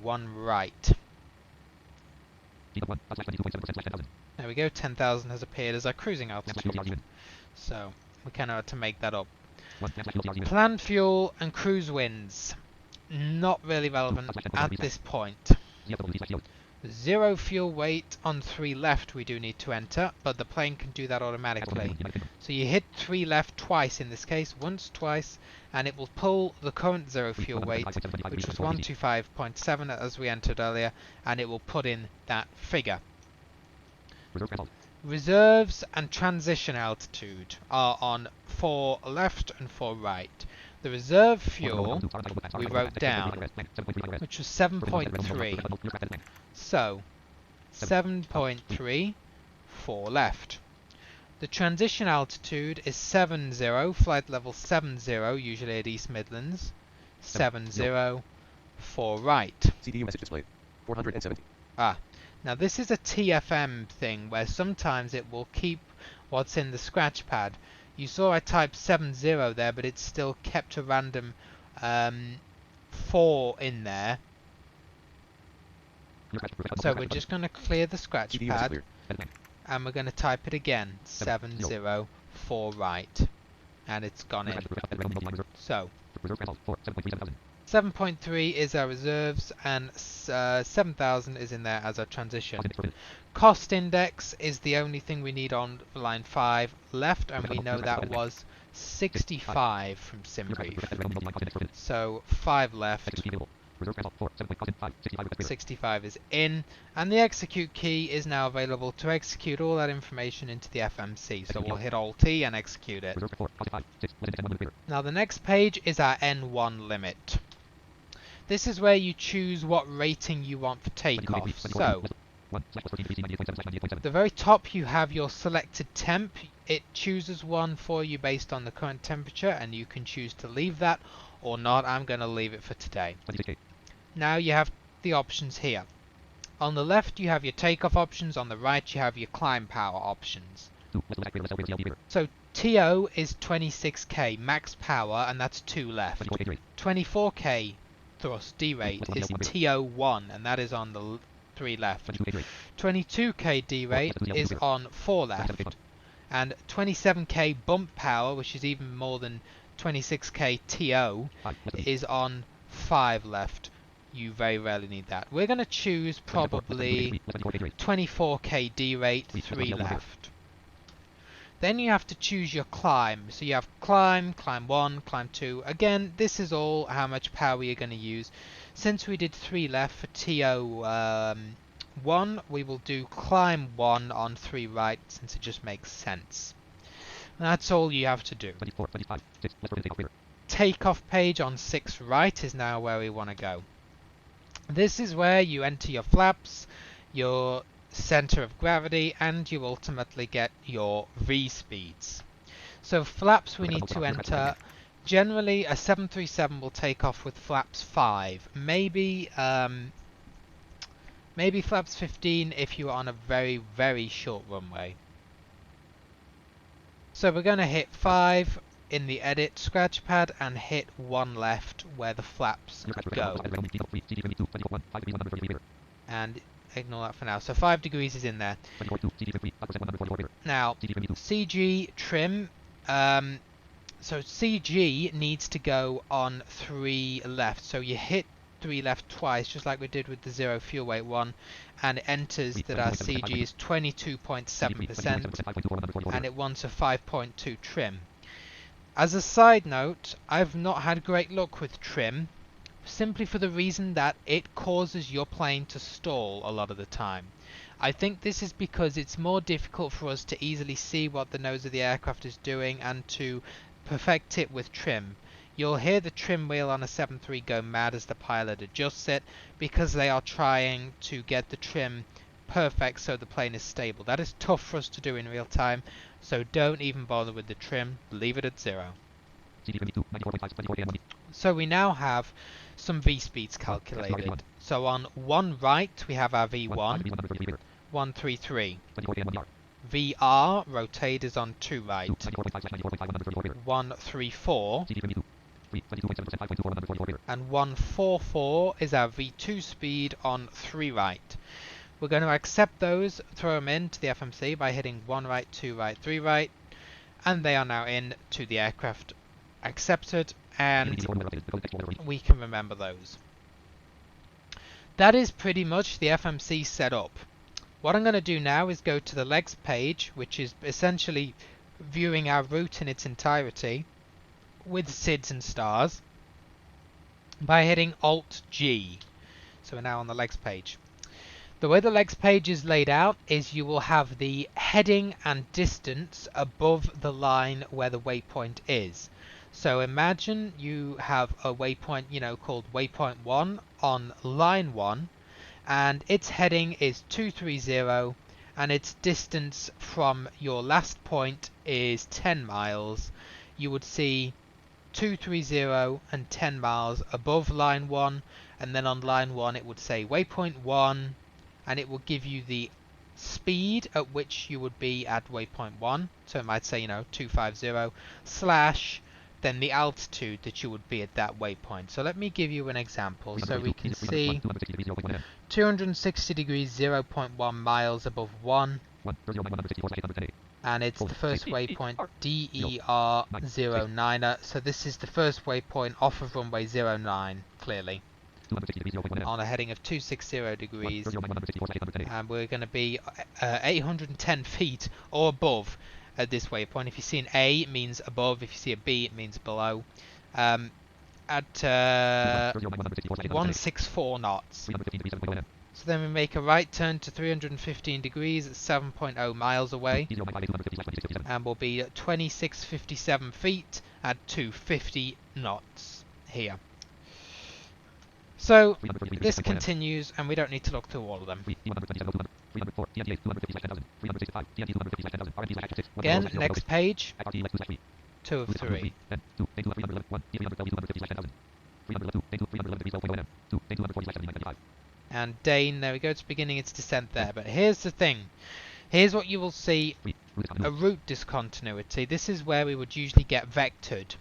1 right. There we go, 10,000 has appeared as our cruising altitude. So we kind of had to make that up. Planned fuel and cruise winds, not really relevant at this point. 0 fuel weight on 3 left we do need to enter, but the plane can do that automatically. So you hit 3 left twice in this case, once, twice, and it will pull the current 0 fuel weight, which was 125.7 as we entered earlier, and it will put in that figure. Reserves and transition altitude are on 4 left and 4 right. The reserve fuel we wrote down, which was 7.3. So, 7.3, 4 left. The transition altitude is 70, flight level 70, usually at East Midlands. 70, 4 right. CDU message display. 470. Now this is a TFM thing where sometimes it will keep what's in the scratch pad. You saw I typed 70 there, but it still kept a random 4 in there. So we're just going to clear the scratch pad and we're going to type it again. 70, 4 right. And it's gone in. So 7.3 is our reserves and 7,000 is in there as our transition. Cost index is the only thing we need on line 5 left, and we know that was 65 from SimBrief. So 5 left, 65 is in, and the execute key is now available to execute all that information into the FMC. So we'll hit Alt-T and execute it. Now the next page is our N1 limit. This is where you choose what rating you want for takeoff. So, at the very top you have your selected temp. It chooses one for you based on the current temperature, and you can choose to leave that or not. I'm going to leave it for today. Now you have the options here. On the left you have your takeoff options, on the right you have your climb power options. So TO is 26k max power, and that's 2 left. 24k thrust D rate is TO1, and that is on the 3 left. 22k D rate is on 4 left. And 27k bump power, which is even more than 26k TO, is on 5 left. You very rarely need that. We're going to choose probably 24k D rate, 3 left. Then you have to choose your climb. So you have climb, climb 1, climb 2. Again, this is all how much power you're going to use. Since we did 3 left for TO 1, we will do climb 1 on 3 right, since it just makes sense. That's all you have to do. Takeoff page on 6 right is now where we want to go. This is where you enter your flaps, your center of gravity, and you ultimately get your V speeds. So flaps we need to enter. Generally a 737 will take off with flaps 5. Maybe flaps 15 if you're on a very, very short runway. So we're going to hit 5 in the edit scratch pad and hit 1 left where the flaps go. And ignore that for now. So 5 degrees is in there. Now, CG trim. So CG needs to go on 3 left. So you hit 3 left twice, just like we did with the 0 fuel weight one, and it enters that our CG is 22.7%, and it wants a 5.2 trim. As a side note, I've not had great luck with trim, simply for the reason that it causes your plane to stall a lot of the time. I think this is because it's more difficult for us to easily see what the nose of the aircraft is doing and to perfect it with trim. You'll hear the trim wheel on a 7.3 go mad as the pilot adjusts it, because they are trying to get the trim perfect so the plane is stable. That is tough for us to do in real time, so don't even bother with the trim, leave it at 0. So we now have some V speeds calculated. So on 1 right we have our V1, 133. VR, rotate, is on 2 right, 134. And 144 is our V2 speed on 3 right. We're going to accept those, throw them into the FMC by hitting 1 right, 2 right, 3 right, and they are now in to the aircraft accepted, and we can remember those. that is pretty much the FMC setup. What I'm going to do now is go to the legs page, which is essentially viewing our route in its entirety with SIDS and stars by hitting Alt-G. So we're now on the legs page. The way the legs page is laid out is you will have the heading and distance above the line where the waypoint is. So imagine you have a waypoint, called waypoint 1 on line 1, and its heading is 230 and its distance from your last point is 10 miles. You would see 230 and 10 miles above line 1, and then on line 1 it would say waypoint 1, and it will give you the speed at which you would be at waypoint 1. So it might say 250 slash then the altitude that you would be at that waypoint. So let me give you an example. So we can see 260 degrees 0.1 miles above 1, and it's the first waypoint DER09. So this is the first waypoint off of runway 09, clearly, on a heading of 260 degrees, and we're going to be 810 feet or above at this waypoint. If you see an A, it means above. If you see a B, it means below. At 164 knots. So then we make a right turn to 315 degrees at 7.0 miles away, and we'll be at 2657 feet at 250 knots here. So this continues, and we don't need to look through all of them. Again, next page, 2 of 3. And Dane, there we go, it's beginning its descent there. But here's the thing. Here's what you will see, a route discontinuity. This is where we would usually get vectored.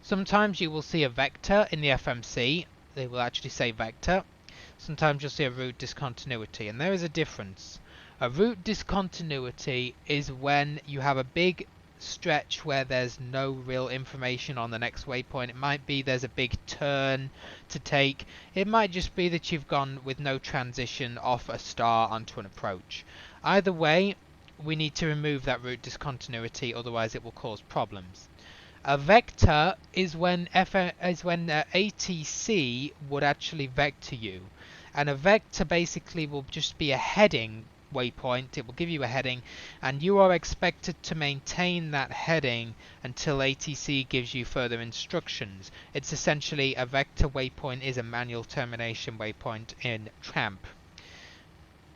Sometimes you will see a vector in the FMC. They will actually say vector. Sometimes you'll see a route discontinuity, and there is a difference. A route discontinuity is when you have a big stretch where there's no real information on the next waypoint. It might be there's a big turn to take. It might just be that you've gone with no transition off a star onto an approach. Either way, we need to remove that route discontinuity, otherwise it will cause problems. A vector is when ATC would actually vector you, and a vector basically will just be a heading waypoint. It will give you a heading, and you are expected to maintain that heading until ATC gives you further instructions. It's essentially a vector waypoint is a manual termination waypoint in TRAMP.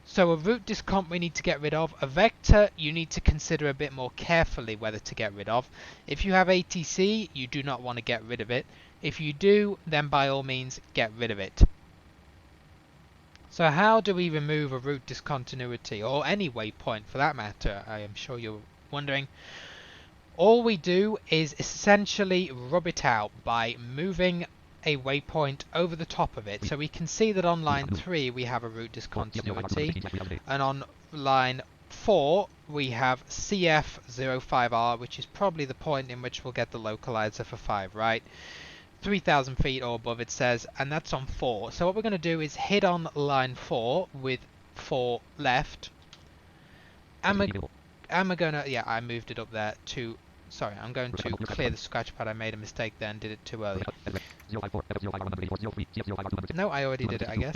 So a route discomp we need to get rid of. A vector you need to consider a bit more carefully whether to get rid of. If you have ATC, you do not want to get rid of it. If you do, then by all means get rid of it. So how do we remove a route discontinuity, or any waypoint for that matter? I am sure you're wondering. All we do is essentially rub it out by moving a waypoint over the top of it. So we can see that on line 3 we have a route discontinuity, and on line 4 we have CF05R, which is probably the point in which we'll get the localizer for 5, right? 3,000 feet or above it says, and that's on 4. So what we're going to do is hit on line 4 with 4 left. And we're going to, yeah, I moved it up there to, sorry, I'm going to clear the scratch pad. I made a mistake there and did it too early. No, I already did it, I guess.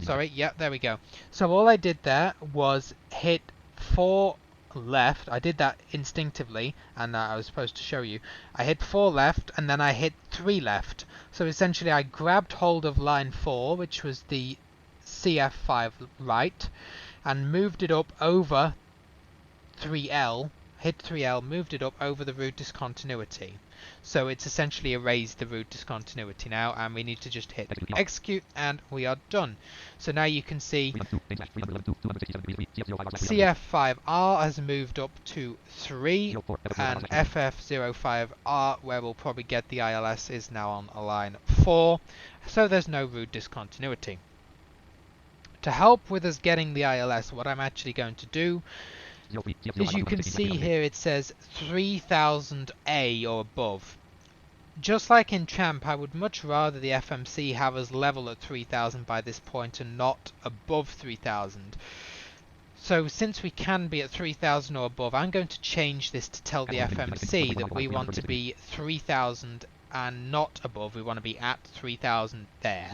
Sorry, yeah, there we go. So all I did there was hit 4 left. I did that instinctively, and I was supposed to show you. I hit 4 left, and then I hit 3 left. So essentially I grabbed hold of line 4, which was the CF5 right, and moved it up over 3L, hit 3L, moved it up over the route discontinuity. So it's essentially erased the route discontinuity now, and we need to just hit execute, and we are done. So now you can see CF5R has moved up to 3, and FF05R, where we'll probably get the ILS, is now on line 4, so there's no route discontinuity. To help with us getting the ILS, what I'm actually going to do, as you can see here, it says 3000A or above. just like in Champ, I would much rather the FMC have us level at 3000 by this point and not above 3000. So since we can be at 3000 or above, I'm going to change this to tell the FMC that we want to be 3000 and not above. We want to be at 3000 there.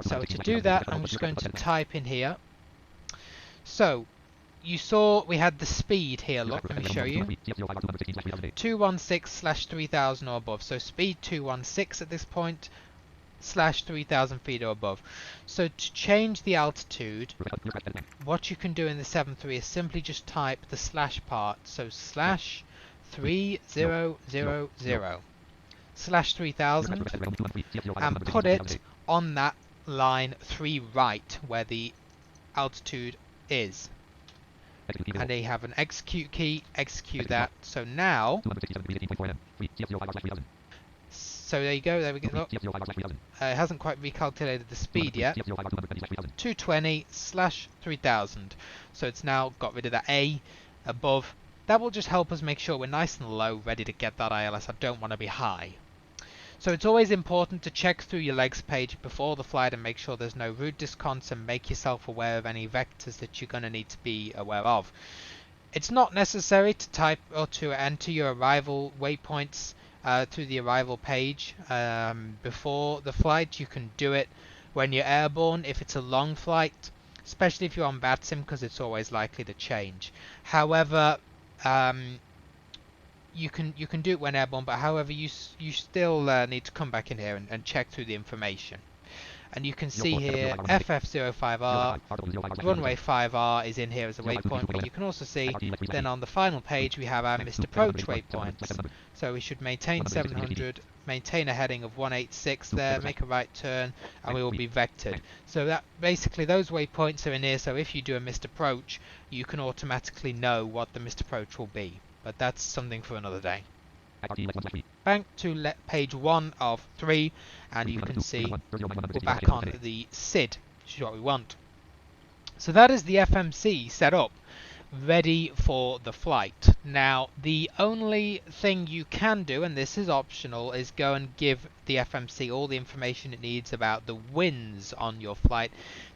So to do that, I'm just going to type in here. So you saw we had the speed here. Look, let me show you. 216/3000 or above. So speed 216 at this point, /3000 feet or above. So to change the altitude, what you can do in the 7.3 is simply just type the slash part. So /3000 /3000 and put it on that line 3 right where the altitude is. And they have an execute key, execute that. So now, so there you go, there we go. Look, it hasn't quite recalculated the speed yet. 220/3000. So it's now got rid of that A above. That will just help us make sure we're nice and low, ready to get that ILS. I don't want to be high. So it's always important to check through your legs page before the flight and make sure there's no route discons and make yourself aware of any vectors that you're going to need to be aware of. It's not necessary to type or to enter your arrival waypoints through the arrival page before the flight. You can do it when you're airborne if it's a long flight, especially if you're on BATSIM, because it's always likely to change. However, you can do it when airborne, but however you still need to come back in here and check through the information. And you can see here FF05R, runway 5R is in here as a waypoint, but you can also see then on the final page we have our missed approach waypoints. So we should maintain 700, maintain a heading of 186 there, make a right turn, and we will be vectored. So that basically those waypoints are in here, so if you do a missed approach, you can automatically know what the missed approach will be. But that's something for another day. Back to page 1 of 3, and you can see we're back on the SID, which is what we want. So that is the FMC set up, ready for the flight. Now, the only thing you can do, and this is optional, is go and give the FMC all the information it needs about the winds on your flight.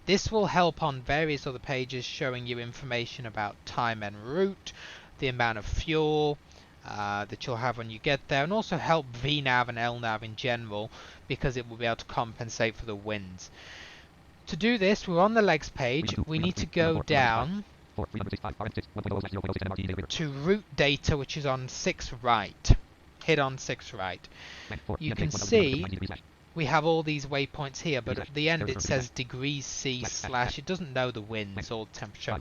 This will help on various other pages, showing you information about time and route, the amount of fuel that you'll have when you get there, and also help VNAV and LNAV in general, because it will be able to compensate for the winds. To do this, we're on the legs page. We need to go down to route data, which is on 6 right. Hit on 6 right. You can see we have all these waypoints here, but at the end it says degrees C / it doesn't know the winds or temperature.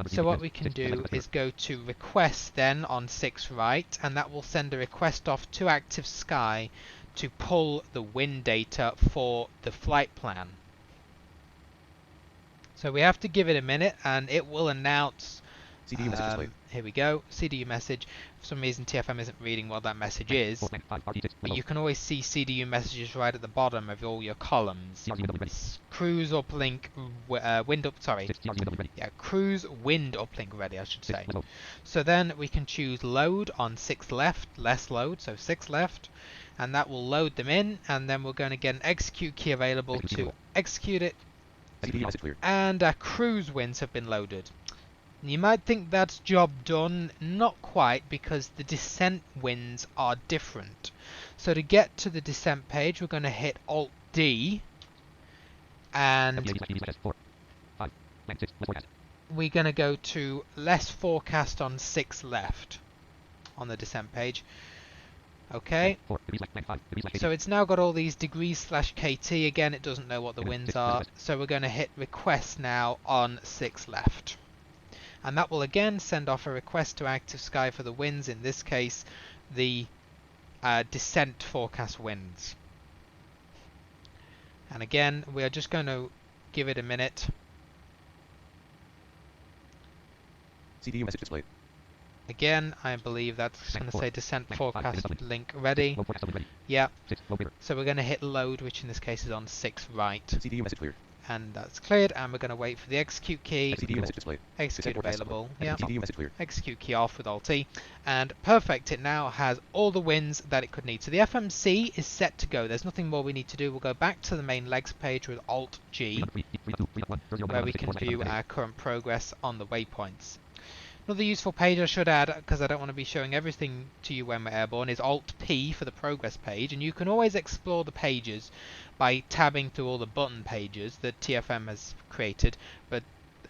So what we can do is go to request then on 6 right, and that will send a request off to Active Sky to pull the wind data for the flight plan. So we have to give it a minute and it will announce. Here we go, CDU message. For some reason TFM isn't reading what that message is, but you can always see CDU messages right at the bottom of all your columns. Cruise uplink cruise wind uplink ready, I should say. So then we can choose load on 6 left, less load, so 6 left, and that will load them in, and then we're going to get an execute key available to execute it, and our cruise winds have been loaded. You might think that's job done, not quite, because the descent winds are different. So to get to the descent page, we're going to hit Alt D, and we're going to go to less forecast on 6 left on the descent page. Okay, so it's now got all these degrees /KT. Again, it doesn't know what the winds are, so we're going to hit request now on 6 left. And that will again send off a request to Active Sky for the winds, in this case the descent forecast winds. And again, we are just going to give it a minute. CDU message displayed. Again, I believe that's going to say descent forecast link ready. Yeah. So we're going to hit load, which in this case is on 6 right. CDU message clear. and that's cleared, and we're going to wait for the execute key. XCDU message displayed. Execute available. Yeah. XCDU message cleared. Execute key off with Alt-T, and perfect, it now has all the wins that it could need. So the FMC is set to go. There's nothing more we need to do. We'll go back to the main legs page with Alt-G, where we can view our current progress on the waypoints. Another useful page I should add, because I don't want to be showing everything to you when we're airborne, is Alt-P for the progress page, and you can always explore the pages by tabbing through all the button pages that TFM has created, but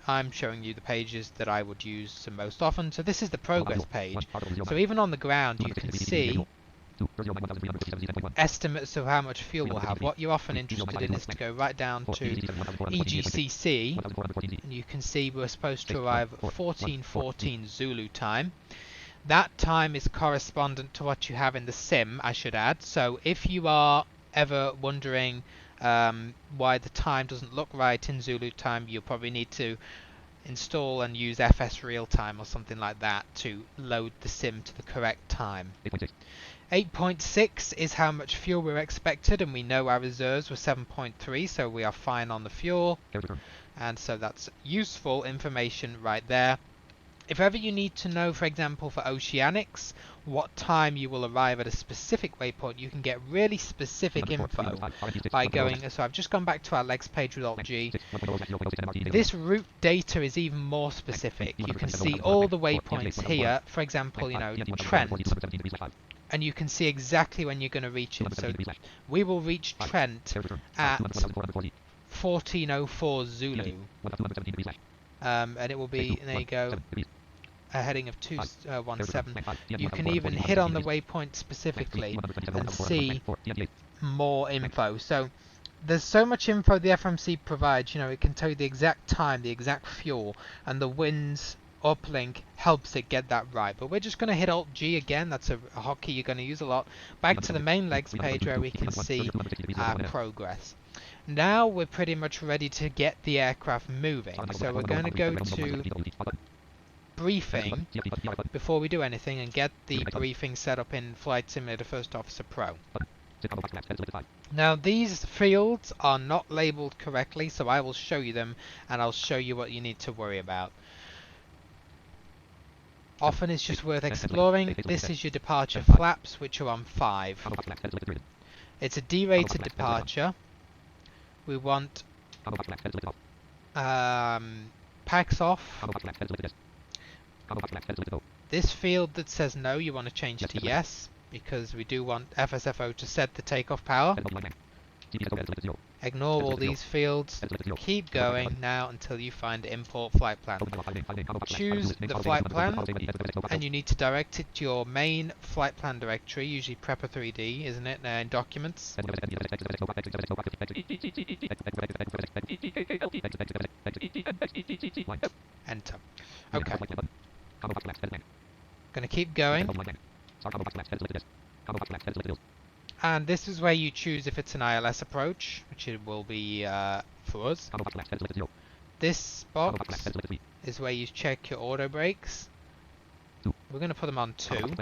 I'm showing you the pages that I would use the most often. So this is the progress page. So even on the ground you can see estimates of how much fuel we'll have. What you're often interested in is to go right down to EGCC, and you can see we're supposed to arrive at 14:14 Zulu time. That time is correspondent to what you have in the sim, I should add. So if you are ever wondering why the time doesn't look right in Zulu time, you'll probably need to install and use FS real time or something like that to load the sim to the correct time. 8.6 is how much fuel we're expected, and we know our reserves were 7.3, so we are fine on the fuel, and so that's useful information right there. If ever you need to know, for example, for oceanics, what time you will arrive at a specific waypoint, you can get really specific info by going. So I've just gone back to our legs page with Alt-G. This route data is even more specific. You can see all the waypoints here. For example, you know, Trent, and you can see exactly when you're going to reach it. So we will reach Trent at 14:04 Zulu, and it will be, there you go, a heading of 217. You can even hit on the waypoint specifically and see more info. So there's so much info the FMC provides. You know, it can tell you the exact time, the exact fuel, and the winds uplink helps it get that right. But we're just going to hit Alt-G again. That's a hotkey you're going to use a lot. Back to the main legs page where we can see our progress. Now we're pretty much ready to get the aircraft moving. So we're going to go to briefing before we do anything and get the briefing set up in Flight Simulator First Officer Pro. Now these fields are not labeled correctly, so I will show you them and I'll show you what you need to worry about. Often it's just worth exploring. This is your departure flaps, which are on 5. It's a derated departure. We want packs off. This field that says no, you want to change to yes, because we do want FSFO to set the takeoff power. Ignore all these fields. Keep going now until you find import flight plan. Choose the flight plan, and you need to direct it to your main flight plan directory, usually Prepper 3D, isn't it, in documents. Enter. Okay. Gonna keep going. And this is where you choose if it's an ILS approach, which it will be for us. This box is where you check your auto brakes. We're going to put them on 2.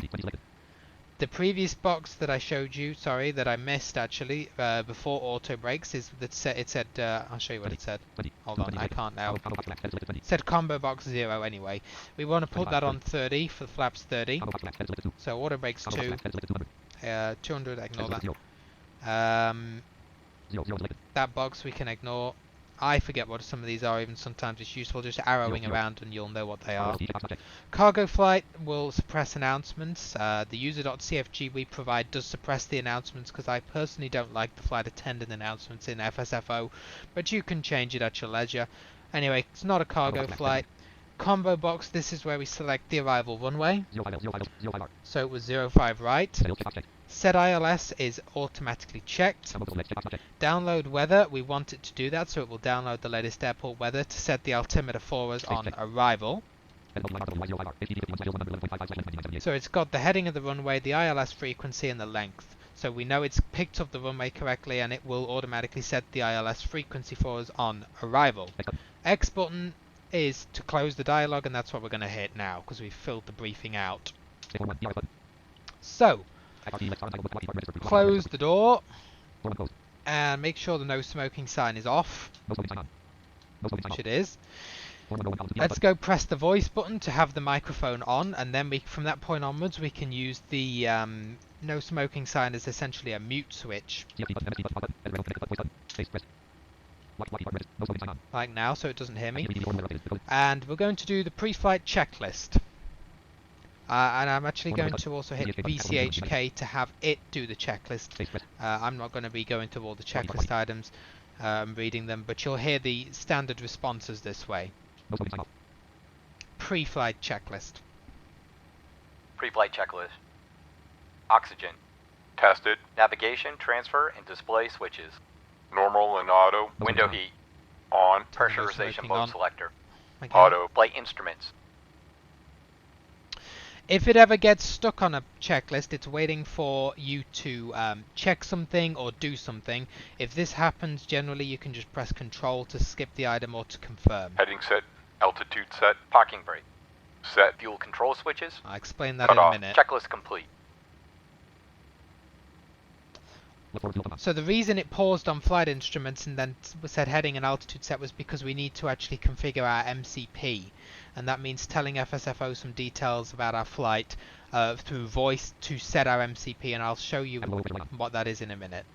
The previous box that I showed you, sorry, that I missed actually, before auto brakes, is that it said, I'll show you what it said. Hold on, I can't now. It said combo box 0 anyway. We want to put that on 30 for the flaps 30. So auto brakes 2. 200, ignore that. That box we can ignore. I forget what some of these are, even sometimes it's useful just arrowing around and you'll know what they are. Cargo flight will suppress announcements. The user.cfg we provide does suppress the announcements because I personally don't like the flight attendant announcements in FSFO, but you can change it at your leisure. Anyway, it's not a cargo flight. Combo box, this is where we select the arrival runway. So it was 05 right. Set ILS is automatically checked. Download weather, we want it to do that, so it will download the latest airport weather to set the altimeter for us on arrival. So it's got the heading of the runway, the ILS frequency and the length. So we know it's picked up the runway correctly and it will automatically set the ILS frequency for us on arrival. X button is to close the dialogue, and that's what we're going to hit now because we've filled the briefing out. So, close the door, And make sure the no smoking sign is off, No smoking sign on. No smoking sign which off. it is. 411 altitude Let's output. go press the voice button to have the microphone on, and then from that point onwards we can use the no smoking sign as essentially a mute switch, TFT button, MST button, power button, edit rail connected, voice button, space press. Walkie button register. No smoking sign on. like now, so it doesn't hear me. ITV order updated. Decode. And we're going to do the pre-flight checklist. And I'm actually going to also hit VCHK to have it do the checklist. Space press. I'm not going to be going through all the Walkie, checklist walkie. items, reading them, but you'll hear the standard responses this way. No smoking sign off. Pre-flight checklist. Pre-flight checklist. Oxygen. Tested. Navigation, transfer, and display switches. Normal and auto. No Window smoking heat. On. Pressurization smoking mode on. selector. Okay. Auto. Flight instruments. If it ever gets stuck on a checklist, it's waiting for you to check something or do something. If this happens, generally you can just press Control to skip the item or to confirm. Heading set. Altitude set. Parking brake. Set. Fuel control switches. I'll explain that Cut in a off. minute. Checklist complete. Look forward to look on. So the reason it paused on flight instruments and then said heading and altitude set was because we need to actually configure our MCP, and that means telling FSFO some details about our flight through voice to set our MCP, and I'll show you what that is in a minute.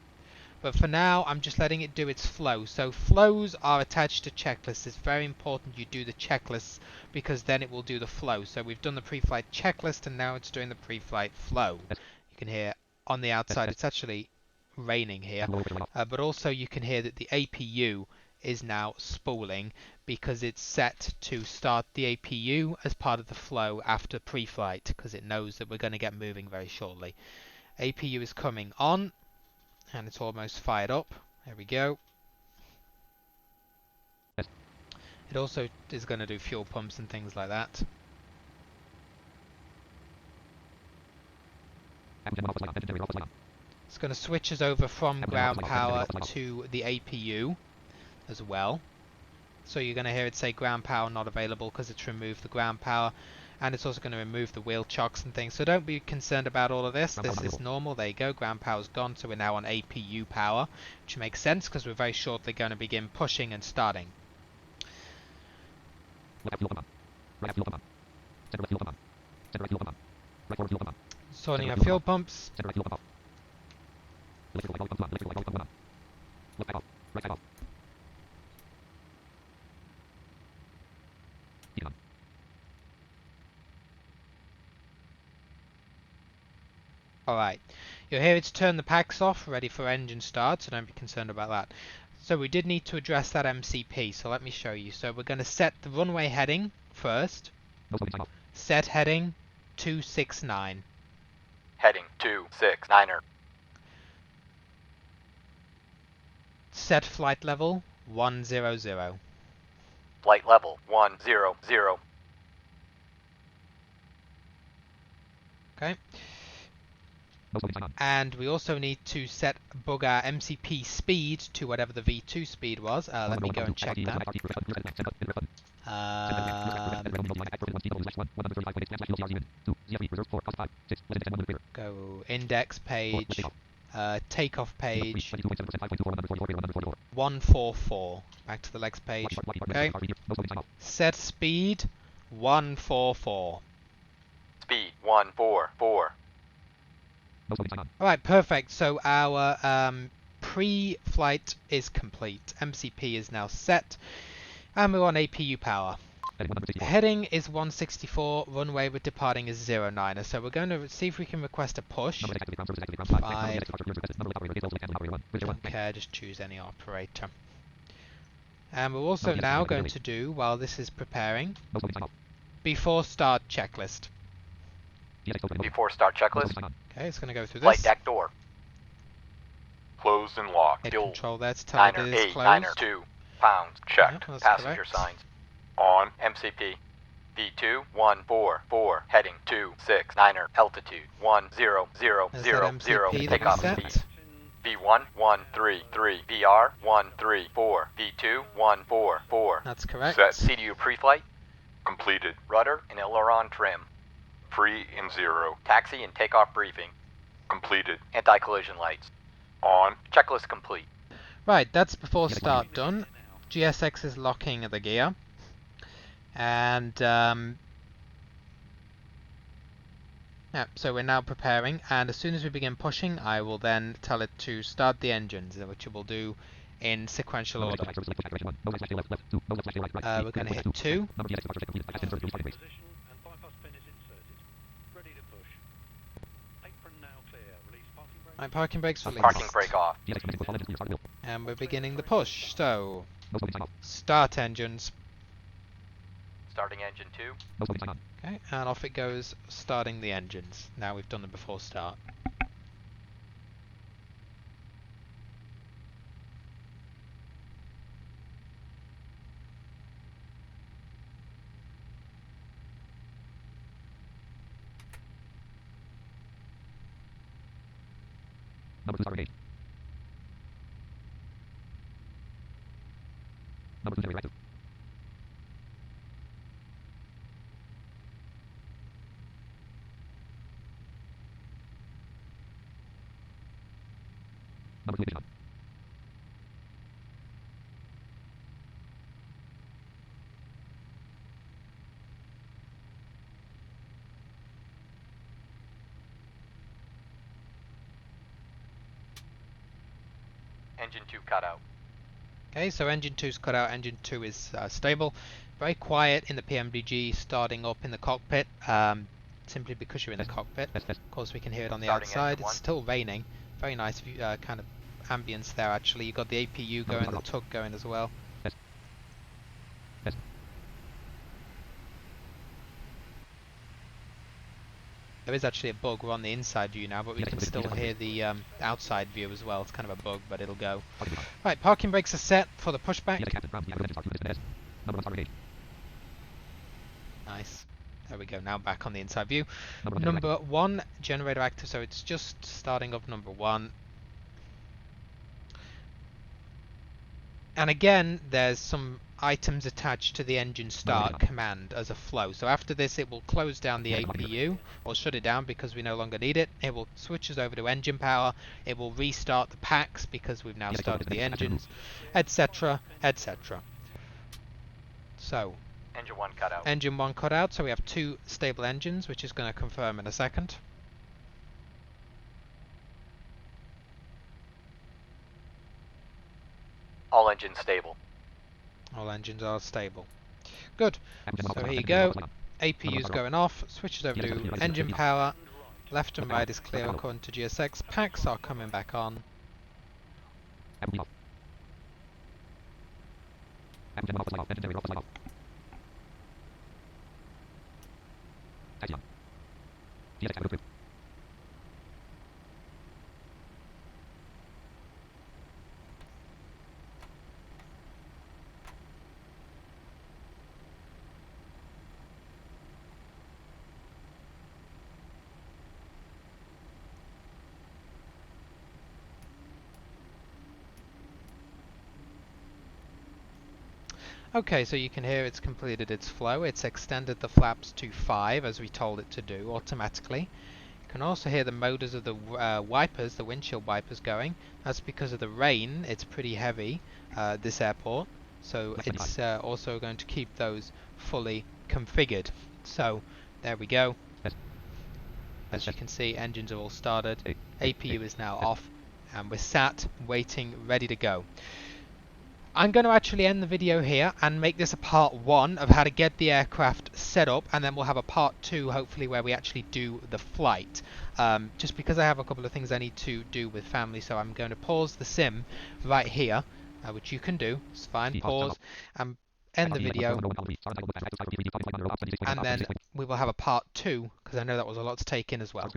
But for now, I'm just letting it do its flow. So flows are attached to checklists. It's very important you do the checklists because then it will do the flow. So we've done the pre-flight checklist and now it's doing the pre-flight flow. You can hear on the outside it's actually raining here, but also you can hear that the APU is now spooling because it's set to start the APU as part of the flow after pre-flight because it knows that we're going to get moving very shortly. APU is coming on and it's almost fired up. There we go. It also is going to do fuel pumps and things like that. It's going to switch us over from ground power to the APU as well. So you're going to hear it say ground power not available because it's removed the ground power, and it's also going to remove the wheel chocks and things. So don't be concerned about all of this. This is normal. There you go. Ground power's gone, so we're now on APU power, which makes sense because we're very shortly going to begin pushing and starting. Sorting our fuel pumps. Alright, you'll hear it's turned the packs off, ready for engine start, so don't be concerned about that. So we did need to address that MCP, so let me show you. So we're going to set the runway heading first. Set heading 269. Heading 269er. Set flight level 100. Flight level 100. Okay. And we also need to set bug our MCP speed to whatever the V2 speed was. Let me go and check that. Go index page, takeoff page, 144. Back to the next page. Okay. Set speed 144. Speed 144. Alright, perfect. So our pre-flight is complete. MCP is now set. And we're on APU power. Heading is 164, runway we're departing is 09. So we're going to see if we can request a push. 5. Don't care, just choose any operator. And we're also now going to do, while this is preparing, before start checklist. Before start checklist. Okay, it's going to go through Flight this. deck door. Closed and locked. Hit Fuel. control there to tell it Niner it is 8, closed. Niner 2 pounds. Checked. Yeah, that's Passenger correct. signs. On. MCP. V2 144. Heading 269er. Altitude 1000. There's that MCP that Takeoff we set. speed. V1 133. VR 134. V2 144. That's correct. Set. CDU pre-flight. Completed. Rudder and aileron trim. Free in 0. Taxi and takeoff briefing. Completed. Anti-collision lights. On. Checklist complete. Right, that's before start done. GSX is locking the gear. And yeah, so we're now preparing, and as soon as we begin pushing, I will then tell it to start the engines, which it will do in sequential order. We're going to hit 2. Right, parking brakes released. Parking brake off. And we're beginning the push, so start engines. Starting engine 2. Okay, and off it goes, starting the engines. Now we've done the before start. Number 2 engaged. Number 2 generator active. Number 2 ignition on. Engine 2 cut out. Okay, so engine 2's cut out, engine 2 is stable. Very quiet in the PMDG starting up in the cockpit, simply because you're in the cockpit. Of course we can hear it on the Starting outside. engine It's 1. still raining. Very nice view, kind of ambience there actually. You've got the APU going, the tug going as well. There is actually a bug. We're on the inside view now, but we can still hear the outside view as well. It's kind of a bug, but it'll go. Right, parking brakes are set for the pushback. Number 1 engaged. Nice. There we go. Now back on the inside view. Number 1 generator active, so it's just starting up number 1. And again, there's some items attached to the engine start command as a flow. So after this, it will close down the APU, or shut it down because we no longer need it. It will switch us over to engine power. It will restart the packs because we've now started the engines, etc., etc. So, Engine 1 cut out. engine 1 cut out, so we have 2 stable engines, which is going to confirm in a second. All engines stable. All engines are stable. Good. So here you go. APU's going off. Switches over to engine power. Left and right is clear according to GSX. Packs are coming back on. Okay, so you can hear it's completed its flow. It's extended the flaps to 5 as we told it to do automatically. You can also hear the motors of the wipers, the windshield wipers going. That's because of the rain. It's pretty heavy, this airport. So it's also going to keep those fully configured. So there we go. As you can see, engines are all started. APU is now off, and we're sat, waiting, ready to go. I'm going to actually end the video here and make this a part 1 of how to get the aircraft set up, and then we'll have a part 2 hopefully where we actually do the flight. Just because I have a couple of things I need to do with family, so I'm going to pause the sim right here, which you can do. It's fine. Pause and end the video, and then we will have a part 2 because I know that was a lot to take in as well.